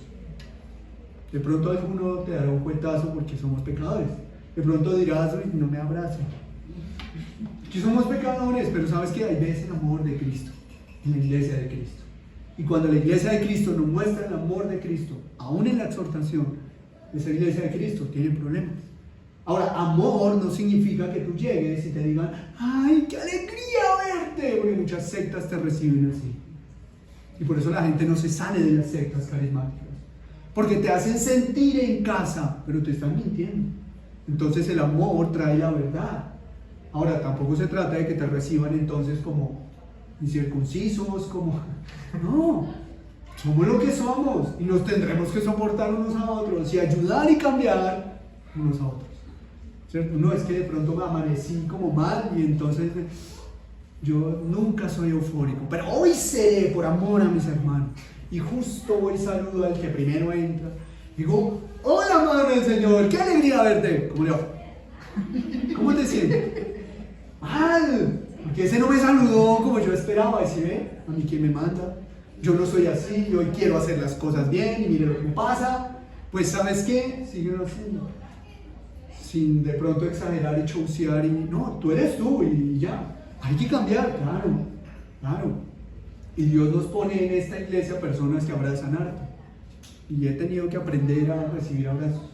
[SPEAKER 1] De pronto alguno te dará un cuentazo porque somos pecadores. De pronto dirás: no me abrazo. Que somos pecadores, pero sabes que ahí ves el amor de Cristo en la iglesia de Cristo. Y cuando la iglesia de Cristo nos muestra el amor de Cristo, aún en la exhortación, esa iglesia de Cristo tiene problemas. Ahora, amor no significa que tú llegues y te digan: ¡ay, qué alegría verte! Porque muchas sectas te reciben así. Y por eso la gente no se sale de las sectas carismáticas. Porque te hacen sentir en casa, pero te están mintiendo. Entonces el amor trae la verdad. Ahora, tampoco se trata de que te reciban entonces como incircuncisos, como... No, Somos lo que somos y nos tendremos que soportar unos a otros y ayudar y cambiar unos a otros, ¿cierto? No es que de pronto me amanecí como mal y entonces yo nunca soy eufórico, pero hoy seré por amor a mis hermanos. Y justo voy y saludo al que primero entra. Digo, hola mano del Señor, qué alegría verte. ¿Cómo le va? ¿Cómo te sientes? Mal, porque ese no me saludó como yo esperaba. Y si ve, a mí quién me manda. Yo no soy así, yo hoy quiero hacer las cosas bien y mire lo que me pasa. Pues ¿sabes qué? Síguelo haciendo. Sin de pronto exagerar y chaucear y no, tú eres tú y ya. Hay que cambiar, claro, claro. Y Dios nos pone en esta iglesia personas que abrazan harto. Y he tenido que aprender a recibir abrazos.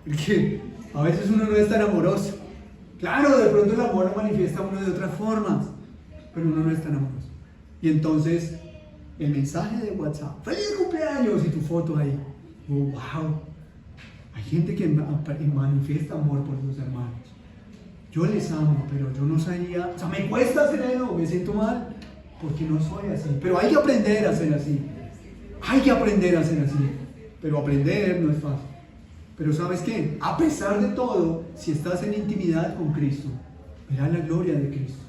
[SPEAKER 1] Porque a veces uno no es tan amoroso. Claro, de pronto el amor lo manifiesta uno de otras formas, pero uno no es tan amoroso. Y entonces, el mensaje de WhatsApp, ¡feliz cumpleaños! Y tu foto ahí. Oh, wow. Hay gente que manifiesta amor por sus hermanos. Yo les amo, pero yo no sabía, o sea, me cuesta hacer eso, me siento mal, porque no soy así. Pero hay que aprender a ser así. Hay que aprender a ser así. Pero aprender no es fácil. Pero ¿sabes qué? A pesar de todo, si estás en intimidad con Cristo, verás la gloria de Cristo.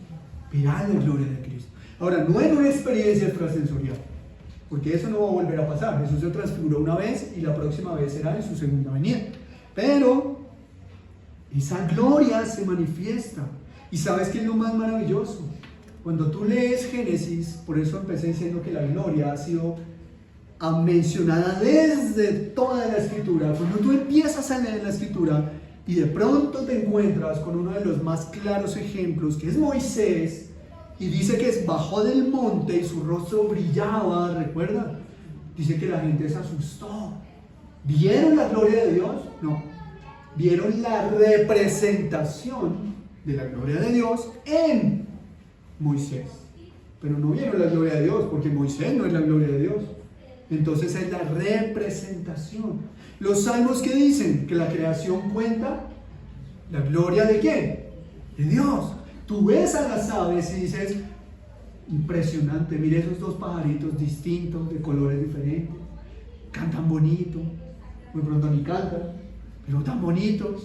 [SPEAKER 1] Verás la gloria de Cristo. Ahora, no en una experiencia extrasensorial, porque eso no va a volver a pasar. Jesús se transfiguró una vez y la próxima vez será en su segunda venida. Pero esa gloria se manifiesta. ¿Y sabes qué es lo más maravilloso? Cuando tú lees Génesis, por eso empecé diciendo que la gloria ha sido mencionada desde toda la Escritura. Cuando tú empiezas a leer la Escritura y de pronto te encuentras con uno de los más claros ejemplos, que es Moisés, y dice que bajó del monte y su rostro brillaba, ¿recuerda? Dice que la gente se asustó. ¿Vieron la gloria de Dios? No. Vieron la representación de la gloria de Dios en Moisés. Pero no vieron la gloria de Dios, porque Moisés no es la gloria de Dios. Entonces es la representación. Los salmos que dicen que la creación cuenta la gloria de ¿quién? De Dios. Tú ves a las aves y dices, impresionante, mire esos dos pajaritos distintos, de colores diferentes, cantan bonito, muy pronto ni cantan, pero tan bonitos,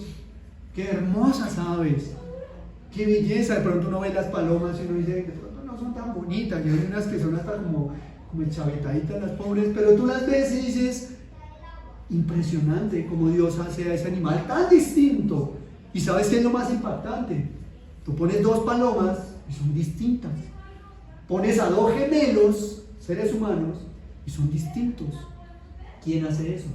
[SPEAKER 1] qué hermosas aves, qué belleza. De pronto uno ve las palomas y uno dice, de pronto no son tan bonitas, y hay unas que son hasta como chavitaditas las pobres, pero tú las ves y dices, impresionante como Dios hace a ese animal tan distinto. ¿Y sabes qué es lo más impactante? Tú pones dos palomas y son distintas. Pones a dos gemelos, seres humanos, y son distintos. ¿Quién hace eso?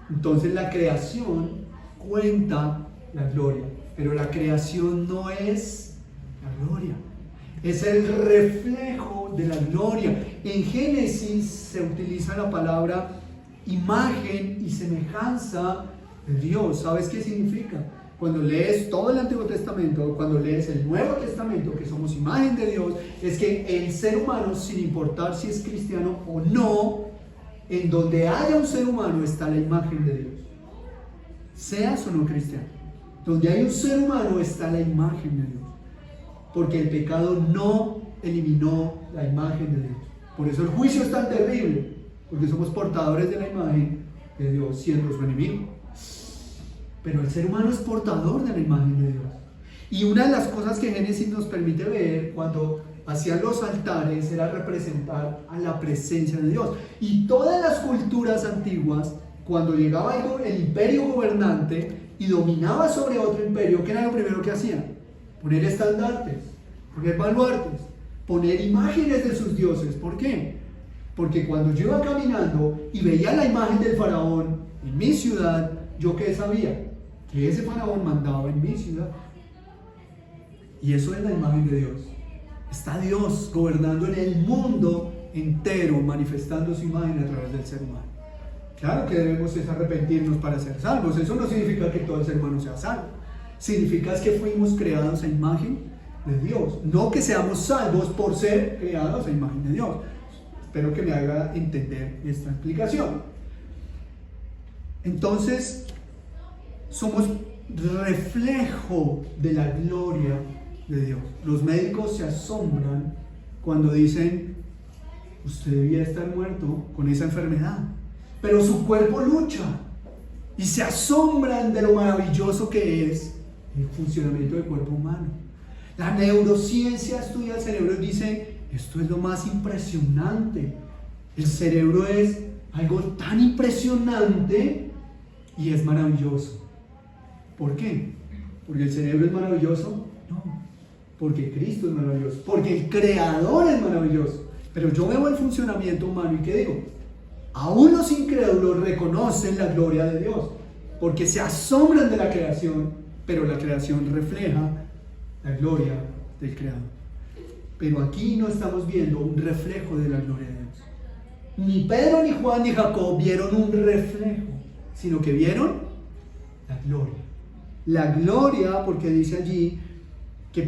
[SPEAKER 1] Entonces la creación cuenta la gloria, pero la creación no es la gloria, es el reflejo de la gloria. En Génesis se utiliza la palabra imagen y semejanza de Dios. ¿Sabes qué significa? Cuando lees todo el Antiguo Testamento, cuando lees el Nuevo Testamento, que somos imagen de Dios, es que el ser humano, sin importar si es cristiano o no, en donde haya un ser humano está la imagen de Dios. Seas o no cristiano, donde hay un ser humano está la imagen de Dios. Porque el pecado no eliminó la imagen de Dios. Por eso el juicio es tan terrible, porque somos portadores de la imagen de Dios siendo su enemigo. Pero el ser humano es portador de la imagen de Dios. Y una de las cosas que Génesis nos permite ver cuando hacían los altares era representar a la presencia de Dios. Y todas las culturas antiguas, cuando llegaba el imperio gobernante y dominaba sobre otro imperio, ¿qué era lo primero que hacían? Poner estandartes, poner baluartes, poner imágenes de sus dioses. ¿Por qué? Porque cuando yo iba caminando y veía la imagen del faraón en mi ciudad, ¿yo qué sabía? Que ese faraón mandaba en mi ciudad. Y eso es la imagen de Dios. Está Dios gobernando en el mundo entero, manifestando su imagen a través del ser humano. Claro que debemos arrepentirnos para ser salvos. Eso no significa que todo el ser humano sea salvo. Significa que fuimos creados a imagen de Dios. No que seamos salvos por ser creados a imagen de Dios. Espero que me haga entender esta explicación. Entonces, somos reflejo de la gloria de Dios. Los médicos se asombran cuando dicen, usted debía estar muerto con esa enfermedad, pero su cuerpo lucha y se asombran de lo maravilloso que es el funcionamiento del cuerpo humano. La neurociencia estudia el cerebro y dice, esto es lo más impresionante. El cerebro es algo tan impresionante y es maravilloso. ¿Por qué? ¿Porque el cerebro es maravilloso? No, porque Cristo es maravilloso, porque el Creador es maravilloso. Pero yo veo el funcionamiento humano y ¿qué digo? Aún los incrédulos reconocen la gloria de Dios, porque se asombran de la creación, pero la creación refleja la gloria del Creador. Pero aquí no estamos viendo un reflejo de la gloria de Dios. Ni Pedro, ni Juan, ni Jacob vieron un reflejo, sino que vieron la gloria. La gloria, porque dice allí que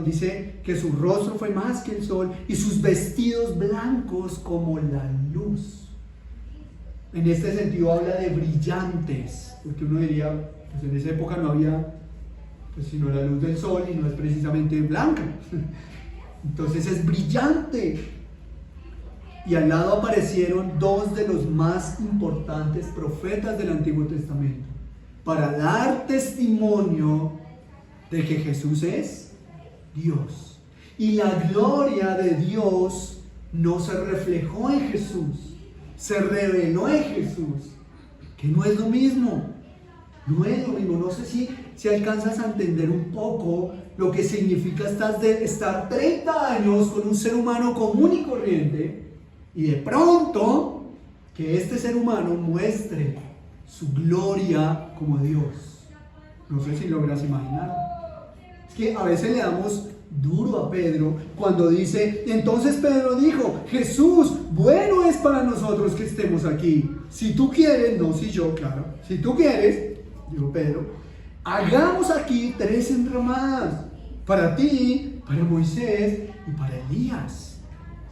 [SPEAKER 1] dice que su rostro fue más que el sol y sus vestidos blancos como la luz. En este sentido habla de brillantes, porque uno diría, pues en esa época no había sino la luz del sol y no es precisamente blanca. Entonces es brillante. Y al lado aparecieron dos de los más importantes profetas del Antiguo Testamento para dar testimonio de que Jesús es Dios. Y la gloria de Dios no se reflejó en Jesús, se reveló en Jesús, que no es lo mismo. No es lo mismo. No sé si alcanzas a entender un poco lo que significa estar 30 años con un ser humano común y corriente y de pronto que este ser humano muestre su gloria como Dios. No sé si logras imaginar. Es que a veces le damos duro a Pedro cuando dice, entonces Pedro dijo, Jesús, bueno es para nosotros que estemos aquí. Si tú quieres, no si yo, claro, si tú quieres, dijo Pedro, hagamos aquí 3 enramadas, para ti, para Moisés y para Elías.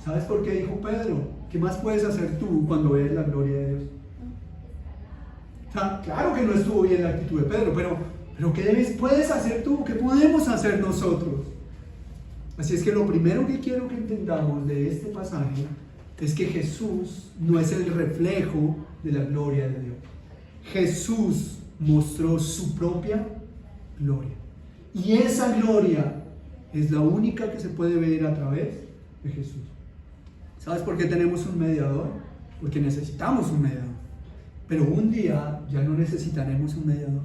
[SPEAKER 1] ¿Sabes por qué dijo Pedro? ¿Qué más puedes hacer tú cuando ves la gloria de Dios? O sea, claro que no estuvo bien la actitud de Pedro, pero ¿qué puedes hacer tú? ¿Qué podemos hacer nosotros? Así es que lo primero que quiero que entendamos de este pasaje es que Jesús no es el reflejo de la gloria de Dios. Jesús mostró su propia gloria. Y esa gloria es la única que se puede ver a través de Jesús. ¿Sabes por qué tenemos un mediador? Porque necesitamos un mediador. Pero un día ya no necesitaremos un mediador.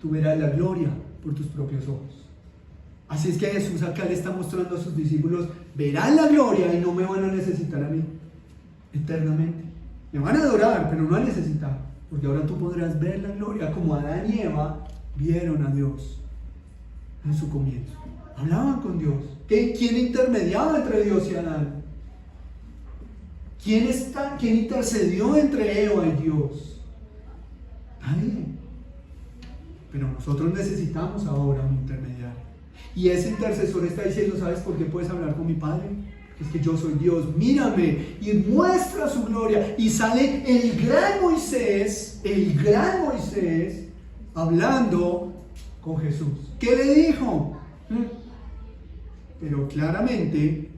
[SPEAKER 1] Tú verás la gloria por tus propios ojos. Así es que Jesús acá le está mostrando a sus discípulos, verán la gloria y no me van a necesitar a mí eternamente. Me van a adorar, pero no a necesitar. Porque ahora tú podrás ver la gloria como Adán y Eva vieron a Dios en su comienzo. Hablaban con Dios. ¿Quién intermediaba entre Dios y Adán? ¿Quién intercedió entre Eva y Dios? Nadie. Pero nosotros necesitamos ahora un intermediario. Y ese intercesor está diciendo, ¿sabes por qué puedes hablar con mi Padre? Es que yo soy Dios, mírame, y muestra su gloria. Y sale el gran Moisés, hablando con Jesús. ¿Qué le dijo? Pero claramente,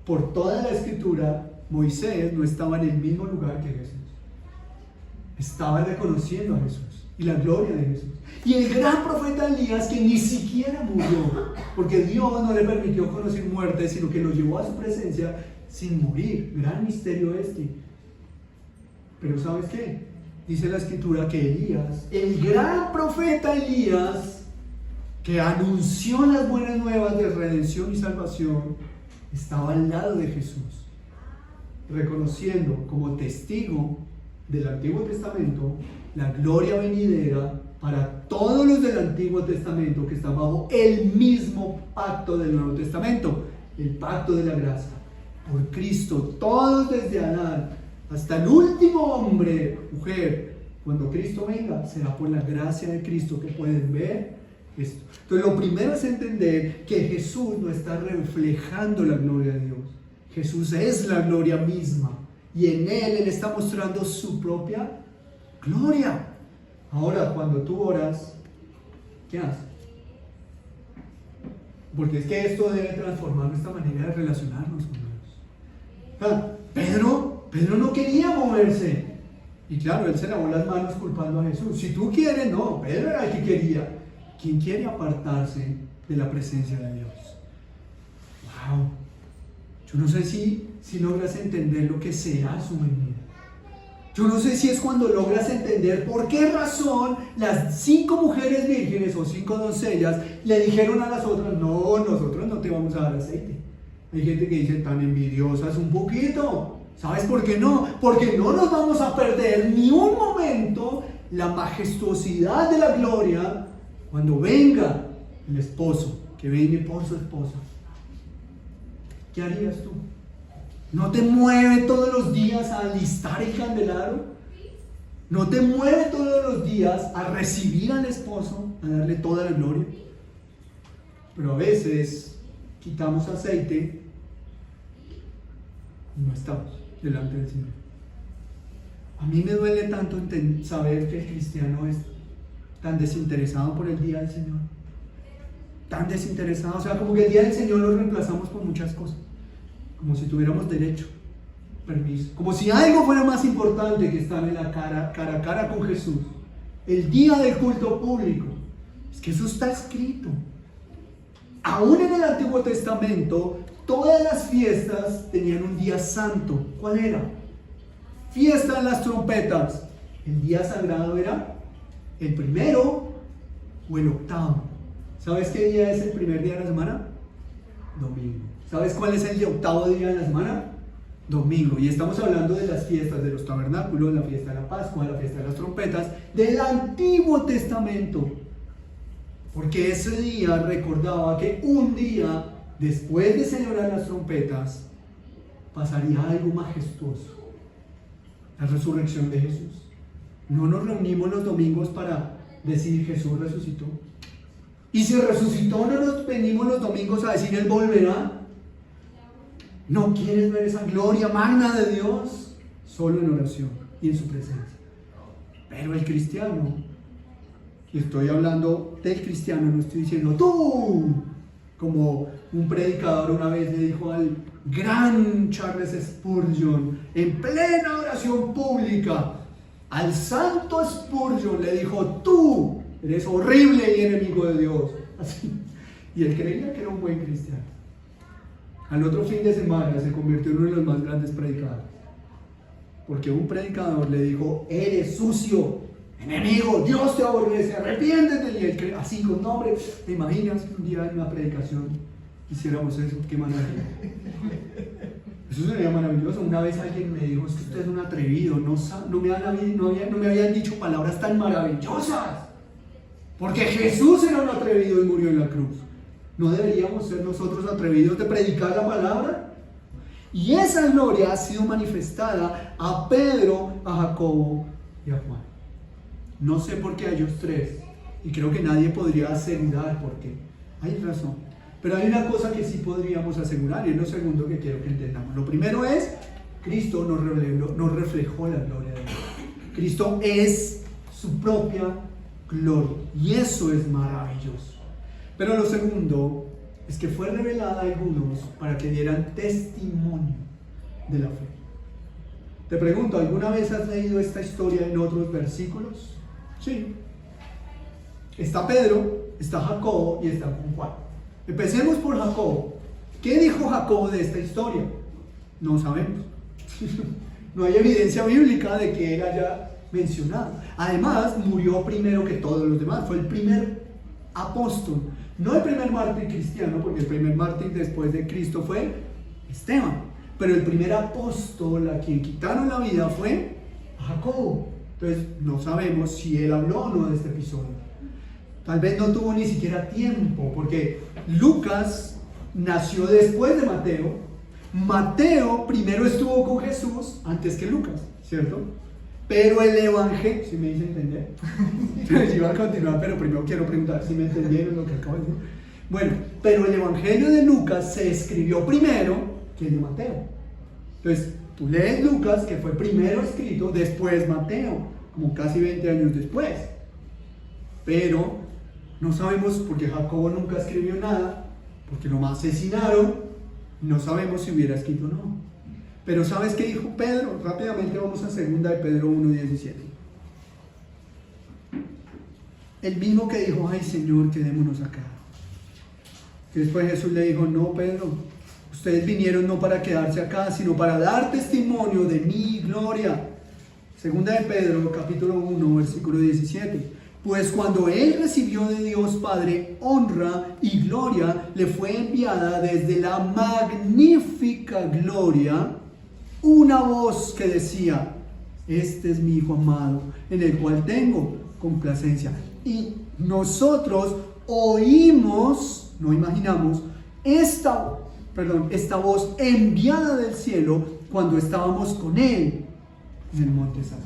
[SPEAKER 1] por toda la escritura, Moisés no estaba en el mismo lugar que Jesús. Estaba reconociendo a Jesús y la gloria de Jesús. Y el gran profeta Elías, que ni siquiera murió, porque Dios no le permitió conocer muerte, sino que lo llevó a su presencia sin morir. Gran misterio este. Pero ¿sabes qué? Dice la escritura que Elías, el gran profeta Elías, que anunció las buenas nuevas de redención y salvación, estaba al lado de Jesús, reconociendo como testigo del Antiguo Testamento la gloria venidera para todos los del Antiguo Testamento que están bajo el mismo pacto del Nuevo Testamento, el pacto de la gracia. Por Cristo, todos desde Adán hasta el último hombre, mujer, cuando Cristo venga, será por la gracia de Cristo que pueden ver esto. Entonces lo primero es entender que Jesús no está reflejando la gloria de Dios. Jesús es la gloria misma y en Él está mostrando su propia gloria. Ahora, cuando tú oras, ¿qué haces? Porque es que esto debe transformar nuestra manera de relacionarnos con Dios. Pedro no quería moverse. Y claro, él se lavó las manos culpando a Jesús. Si tú quieres, no, Pedro era el que quería. ¿Quién quiere apartarse de la presencia de Dios? Wow. Yo no sé si logras entender lo que será su venida. Yo no sé si es cuando logras entender por qué razón las 5 mujeres vírgenes o 5 doncellas le dijeron a las otras: no, nosotros no te vamos a dar aceite. Hay gente que dice: tan envidiosas un poquito. ¿Sabes por qué no? Porque no nos vamos a perder ni un momento la majestuosidad de la gloria cuando venga el esposo, que viene por su esposa. ¿Qué harías tú? ¿No te mueve todos los días a alistar el candelabro? ¿No te mueve todos los días a recibir al esposo, a darle toda la gloria? Pero a veces quitamos aceite y no estamos delante del Señor. A mí me duele tanto saber que el cristiano es tan desinteresado por el día del Señor. Tan desinteresado, o sea, como que el día del Señor lo reemplazamos por muchas cosas. Como si tuviéramos derecho, permiso. Como si algo fuera más importante que estar en la cara a cara con Jesús. El día del culto público. Es que eso está escrito. Aún en el Antiguo Testamento, todas las fiestas tenían un día santo. ¿Cuál era? Fiesta de las trompetas. El día sagrado era el primero o el octavo. ¿Sabes qué día es el primer día de la semana? Domingo. ¿Sabes cuál es el octavo día de la semana? Domingo. Y estamos hablando de las fiestas de los tabernáculos, la fiesta de la Pascua, la fiesta de las trompetas, del Antiguo Testamento. Porque ese día recordaba que un día después de celebrar las trompetas pasaría algo majestuoso: la resurrección de Jesús. No nos reunimos los domingos para decir Jesús resucitó. Y si resucitó, no nos venimos los domingos a decir Él volverá. ¿No quieres ver esa gloria magna de Dios? Solo en oración y en su presencia. Pero el cristiano, y estoy hablando del cristiano, no estoy diciendo tú, como un predicador una vez le dijo al gran Charles Spurgeon, en plena oración pública, al santo Spurgeon le dijo: tú eres horrible y enemigo de Dios. Así. Y él creía que era un buen cristiano. Al otro fin de semana se convirtió en uno de los más grandes predicadores. Porque un predicador le dijo: eres sucio, enemigo, Dios te aborrece, arrepiéntete. Y él, así con nombre. ¿Te imaginas que un día en una predicación hiciéramos eso? ¡Qué maravilla! Eso sería maravilloso. Una vez alguien me dijo: es que usted es un atrevido, no me habían dicho palabras tan maravillosas. Porque Jesús era un atrevido y murió en la cruz. ¿No deberíamos ser nosotros atrevidos de predicar la palabra? Y esa gloria ha sido manifestada a Pedro, a Jacobo y a Juan. No sé por qué a ellos tres, y creo que nadie podría asegurar por qué. Hay razón. Pero hay una cosa que sí podríamos asegurar, y es lo segundo que quiero que entendamos. Lo primero es: Cristo nos reflejó la gloria de Dios. Cristo es su propia gloria, y eso es maravilloso. Pero lo segundo es que fue revelada a algunos para que dieran testimonio de la fe. Te pregunto, ¿alguna vez has leído esta historia en otros versículos? Sí. Está Pedro, está Jacobo y está Juan. Empecemos por Jacobo. ¿Qué dijo Jacobo de esta historia? No sabemos. No hay evidencia bíblica de que él haya mencionado. Además, murió primero que todos los demás. Fue el primer apóstol. No el primer mártir cristiano, porque el primer mártir después de Cristo fue Esteban. Pero el primer apóstol a quien quitaron la vida fue Jacobo. Entonces, no sabemos si él habló o no de este episodio. Tal vez no tuvo ni siquiera tiempo, porque Lucas nació después de Mateo. Mateo primero estuvo con Jesús antes que Lucas, ¿cierto? Pero el evangelio, ¿sí me hice entender? Yo iba a continuar, pero primero quiero preguntar si me entendieron lo que acabo de decir. Bueno, pero el evangelio de Lucas se escribió primero que el de Mateo. Entonces, tú lees Lucas, que fue primero escrito, después Mateo, como casi 20 años después. Pero no sabemos, porque Jacobo nunca escribió nada, porque lo asesinaron, no sabemos si hubiera escrito o no. Pero ¿sabes qué dijo Pedro? Rápidamente vamos a 2 de Pedro 1:17. El mismo que dijo, ay Señor, quedémonos acá. Y después Jesús le dijo, no Pedro, ustedes vinieron no para quedarse acá, sino para dar testimonio de mi gloria. 2 de Pedro, capítulo 1, versículo 17. Pues cuando él recibió de Dios Padre honra y gloria, le fue enviada desde la magnífica gloria una voz que decía, este es mi Hijo amado, en el cual tengo complacencia. Y nosotros oímos, no imaginamos, esta voz enviada del cielo cuando estábamos con él en el monte santo.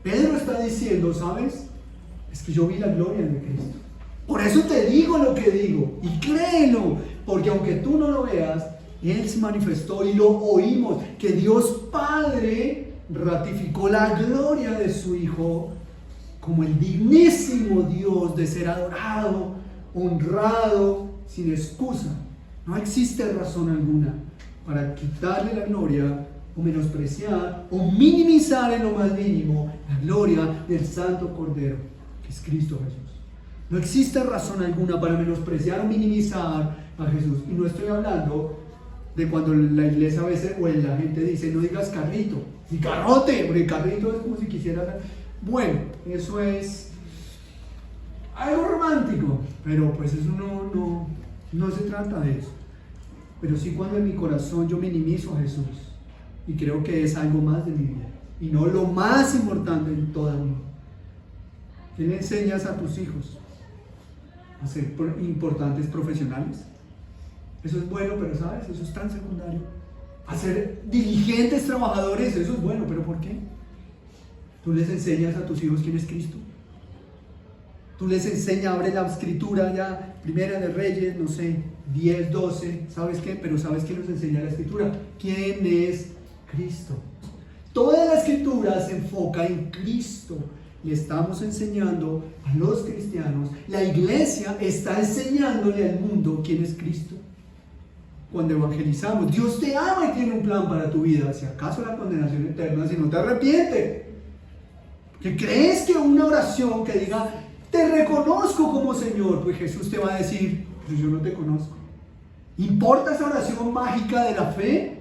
[SPEAKER 1] Pedro está diciendo, ¿sabes? Es que yo vi la gloria de Cristo. Por eso te digo lo que digo y créelo, porque aunque tú no lo veas, Él se manifestó y lo oímos, que Dios Padre ratificó la gloria de su Hijo como el dignísimo Dios de ser adorado, honrado, sin excusa. No existe razón alguna para quitarle la gloria o menospreciar o minimizar en lo más mínimo la gloria del Santo Cordero, que es Cristo Jesús. No existe razón alguna para menospreciar o minimizar a Jesús. Y no estoy hablando de cuando la iglesia a veces o la gente dice, no digas carrito, ni carrote, porque carrito es como si quisieras. Bueno, eso es algo romántico, pero pues eso no se trata de eso. Pero sí cuando en mi corazón yo minimizo a Jesús y creo que es algo más de mi vida y no lo más importante en toda mi vida. ¿Qué le enseñas a tus hijos? A ser importantes profesionales. Eso es bueno, pero ¿sabes? Eso es tan secundario. A ser diligentes trabajadores, eso es bueno, pero ¿por qué? Tú les enseñas a tus hijos quién es Cristo. Tú les enseñas, abre la escritura ya, Primera de Reyes, no sé, 10, 12, ¿sabes qué? Pero ¿sabes qué nos enseña la escritura? ¿Quién es Cristo? Toda la escritura se enfoca en Cristo. Le estamos enseñando a los cristianos, la iglesia está enseñándole al mundo quién es Cristo. Cuando evangelizamos, Dios te ama y tiene un plan para tu vida. Si acaso la condenación eterna, si no te arrepientes. ¿Que crees que una oración que diga, te reconozco como Señor? Pues Jesús te va a decir, pues yo no te conozco. ¿Importa esa oración mágica de la fe?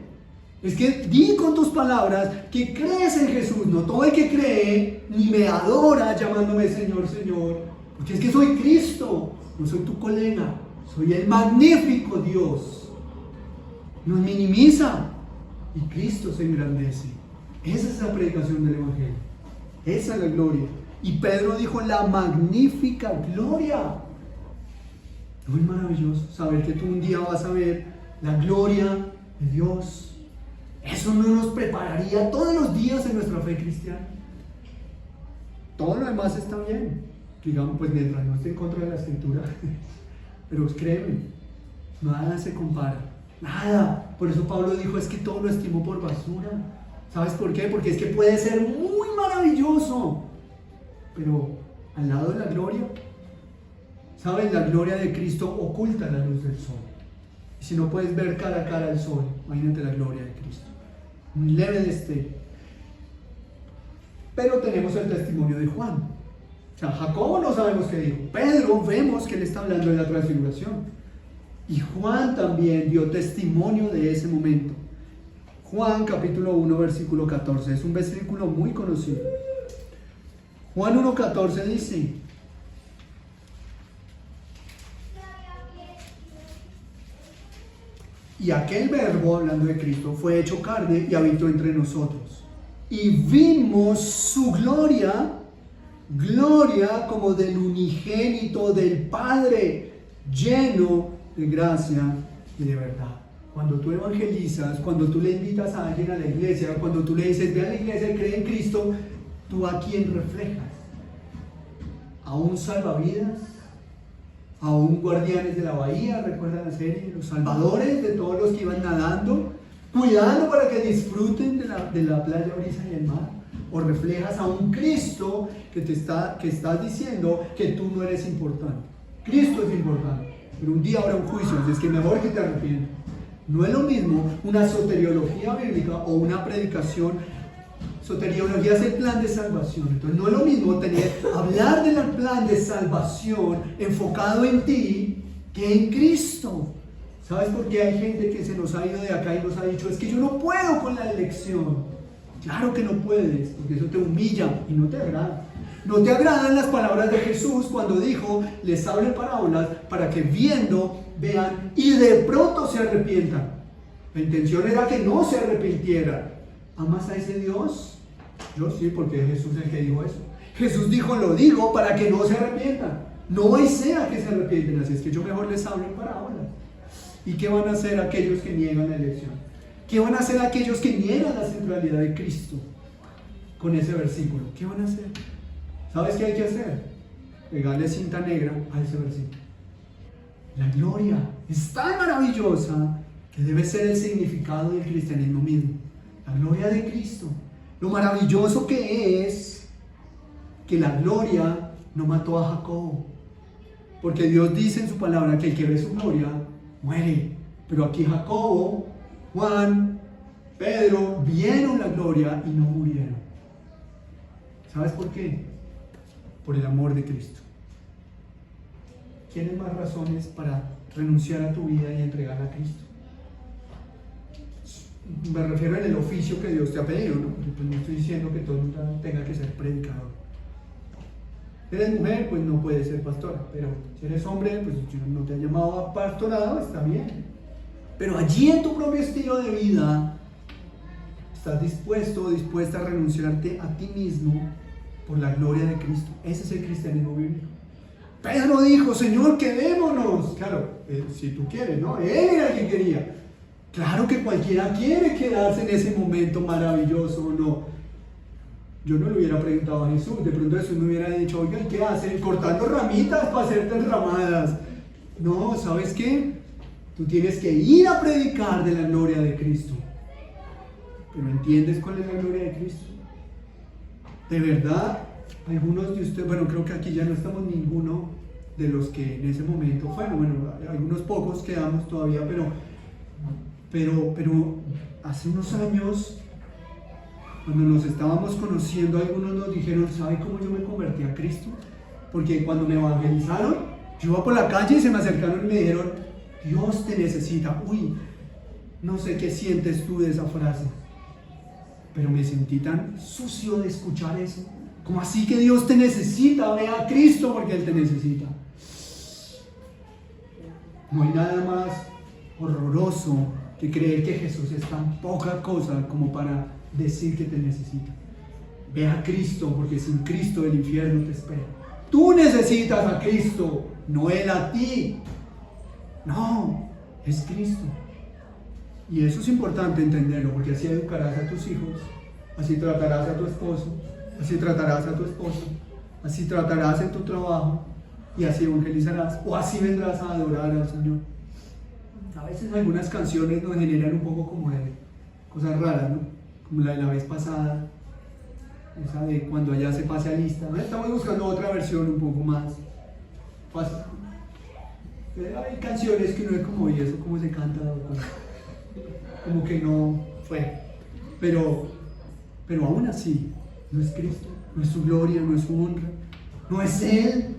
[SPEAKER 1] Es que di con tus palabras que crees en Jesús. No todo el que cree ni me adora llamándome Señor, Señor. Porque es que soy Cristo, no soy tu colega. Soy el magnífico Dios. Nos minimiza y Cristo se engrandece. Esa es la predicación del Evangelio. Esa es la gloria. Y Pedro dijo la magnífica gloria. No es maravilloso saber que tú un día vas a ver la gloria de Dios. Eso no nos prepararía todos los días en nuestra fe cristiana. Todo lo demás está bien, digamos, pues mientras no esté en contra de la escritura. Pero créeme, nada se compara, nada. Por eso Pablo dijo, es que todo lo estimo por basura. ¿Sabes por qué? Porque es que puede ser muy maravilloso, pero al lado de la gloria, ¿sabes? La gloria de Cristo oculta la luz del sol. Y si no puedes ver cara a cara al sol, imagínate la gloria de Cristo. Un leve destello. Pero tenemos el testimonio de Juan. O sea, Jacobo no sabemos qué dijo. Pedro vemos que él está hablando de la transfiguración. Y Juan también dio testimonio de ese momento. Juan capítulo 1 versículo 14. Es un versículo muy conocido. Juan 1:14 dice: y aquel verbo, hablando de Cristo, fue hecho carne y habitó entre nosotros. Y vimos su gloria, gloria como del unigénito del Padre, lleno de gracia y de verdad. Cuando tú evangelizas, cuando tú le invitas a alguien a la iglesia, cuando tú le dices, ve a la iglesia y cree en Cristo, ¿tú a quién reflejas? ¿A un salvavidas? ¿A un guardianes de la bahía? ¿Recuerdan la serie? Los salvadores de todos los que iban nadando, cuidando para que disfruten de la playa, brisa y el mar. ¿O reflejas a un Cristo que estás diciendo que tú no eres importante? Cristo es importante, pero un día habrá un juicio, es que mejor que te arrepientas. No es lo mismo una soteriología bíblica o una predicación. Soteriología es el plan de salvación. Entonces no es lo mismo hablar del plan de salvación enfocado en ti que en Cristo. ¿Sabes por qué hay gente que se nos ha ido de acá y nos ha dicho, es que yo no puedo con la elección? Claro que no puedes, porque eso te humilla y no te agrada. No te agradan las palabras de Jesús cuando dijo, les hable parábolas para que viendo, vean y de pronto se arrepientan. La intención era que no se arrepintieran. ¿Amas a ese Dios? Yo sí, porque es Jesús el que dijo eso. Jesús dijo, lo digo para que no se arrepientan. No hay sea que se arrepienten, así es que yo mejor les hablo en parábolas. ¿Y qué van a hacer aquellos que niegan la elección? ¿Qué van a hacer aquellos que niegan la centralidad de Cristo con ese versículo? ¿Qué van a hacer? ¿Sabes qué hay que hacer? Pegarle cinta negra a ese versículo. La gloria es tan maravillosa que debe ser el significado del cristianismo mismo. La gloria de Cristo. Lo maravilloso que es que la gloria no mató a Jacobo. Porque Dios dice en su palabra que el que ve su gloria muere. Pero aquí Jacobo, Juan, Pedro vieron la gloria y no murieron. ¿Sabes por qué? Por el amor de Cristo. ¿Tienes más razones para renunciar a tu vida y entregarla a Cristo? Me refiero en el oficio que Dios te ha pedido, ¿no? Pues no estoy diciendo que todo el mundo tenga que ser predicador. Eres mujer, pues no puedes ser pastora, pero si eres hombre, pues Dios no te ha llamado a pastorado, está bien. Pero allí en tu propio estilo de vida, estás dispuesto o dispuesta a renunciarte a ti mismo por la gloria de Cristo. Ese es el cristianismo bíblico. Pedro dijo, Señor, quedémonos. Claro, si tú quieres, ¿no? Él era el que quería. Claro que cualquiera quiere quedarse en ese momento maravilloso, ¿no? Yo no le hubiera preguntado a Jesús, de pronto Jesús me hubiera dicho, oigan, ¿qué hacen? Cortando ramitas para hacer derramadas. No, ¿sabes qué? Tú tienes que ir a predicar de la gloria de Cristo. Pero ¿entiendes cuál es la gloria de Cristo? De verdad, algunos de ustedes, bueno, creo que aquí ya no estamos ninguno de los que en ese momento fueron, bueno, algunos pocos quedamos todavía, pero hace unos años, cuando nos estábamos conociendo, algunos nos dijeron, ¿sabe cómo yo me convertí a Cristo? Porque cuando me evangelizaron, yo iba por la calle y se me acercaron y me dijeron, Dios te necesita. Uy, no sé qué sientes tú de esa frase, pero me sentí tan sucio de escuchar eso. ¿Cómo así que Dios te necesita? Ve a Cristo porque Él te necesita. No hay nada más horroroso que creer que Jesús es tan poca cosa como para decir que te necesita. Ve a Cristo porque sin Cristo el infierno te espera. Tú necesitas a Cristo, no Él a ti. No, es Cristo. Y eso es importante entenderlo, porque así educarás a tus hijos, así tratarás a tu esposo, así tratarás a tu esposa, así tratarás en tu trabajo y así evangelizarás o así vendrás a adorar al Señor. A veces algunas canciones nos generan un poco como de cosas raras, ¿no? Como la de la vez pasada, esa de cuando allá se pase a lista. Estamos buscando otra versión un poco más fácil. Hay canciones que uno es como, ¿y eso cómo se canta? Como que no fue. Pero aún así, no es Cristo, no es su gloria, no es su honra, no es Él.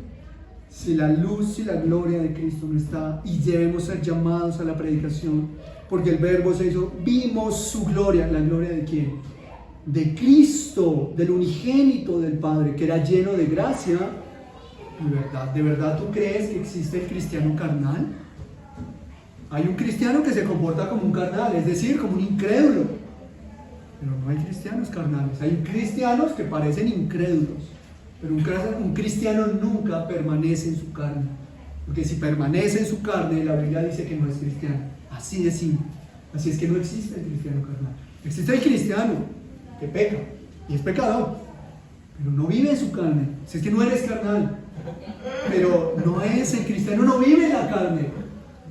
[SPEAKER 1] Si la luz y la gloria de Cristo no está, y debemos ser llamados a la predicación, porque el verbo se hizo, vimos su gloria. ¿La gloria de quién? De Cristo, del unigénito del Padre, que era lleno de gracia y verdad. ¿De verdad tú crees que existe el cristiano carnal? Hay un cristiano que se comporta como un carnal, es decir, como un incrédulo. Pero no hay cristianos carnales, hay cristianos que parecen incrédulos. Pero un cristiano nunca permanece en su carne. Porque si permanece en su carne, la Biblia dice que no es cristiano. Así de simple. Así es que no existe el cristiano carnal. Existe el cristiano que peca y es pecador, pero no vive en su carne. Si es que no eres carnal. Pero no es, el cristiano no vive en la carne.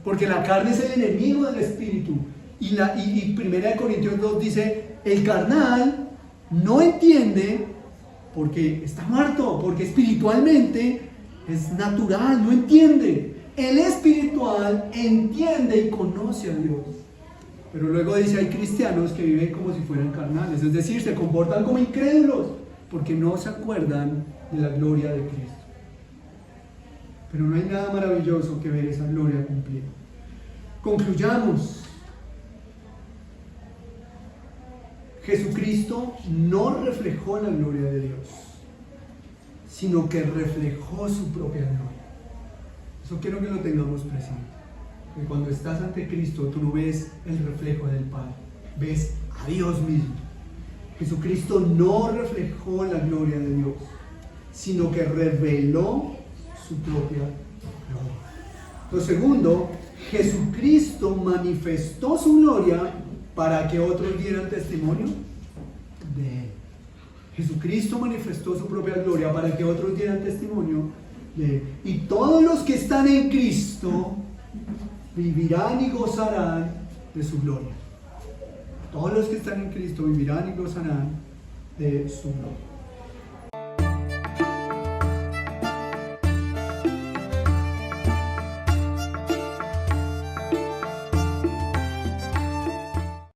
[SPEAKER 1] Porque la carne es el enemigo del espíritu. Y 1 Corintios 2 dice, el carnal no entiende porque está muerto, porque espiritualmente es natural, no entiende. El espiritual entiende y conoce a Dios. Pero luego dice, hay cristianos que viven como si fueran carnales, es decir, se comportan como incrédulos, porque no se acuerdan de la gloria de Cristo. Pero no hay nada maravilloso que ver esa gloria cumplida. Concluyamos. Jesucristo no reflejó la gloria de Dios, sino que reflejó su propia gloria. Eso quiero que lo tengamos presente. Que cuando estás ante Cristo, tú no ves el reflejo del Padre, ves a Dios mismo. Jesucristo no reflejó la gloria de Dios, sino que reveló su propia gloria. Lo segundo, Jesucristo manifestó su gloria para que otros dieran testimonio de Él. Jesucristo manifestó su propia gloria para que otros dieran testimonio de Él. Y todos los que están en Cristo vivirán y gozarán de su gloria. Todos los que están en Cristo vivirán y gozarán de su gloria.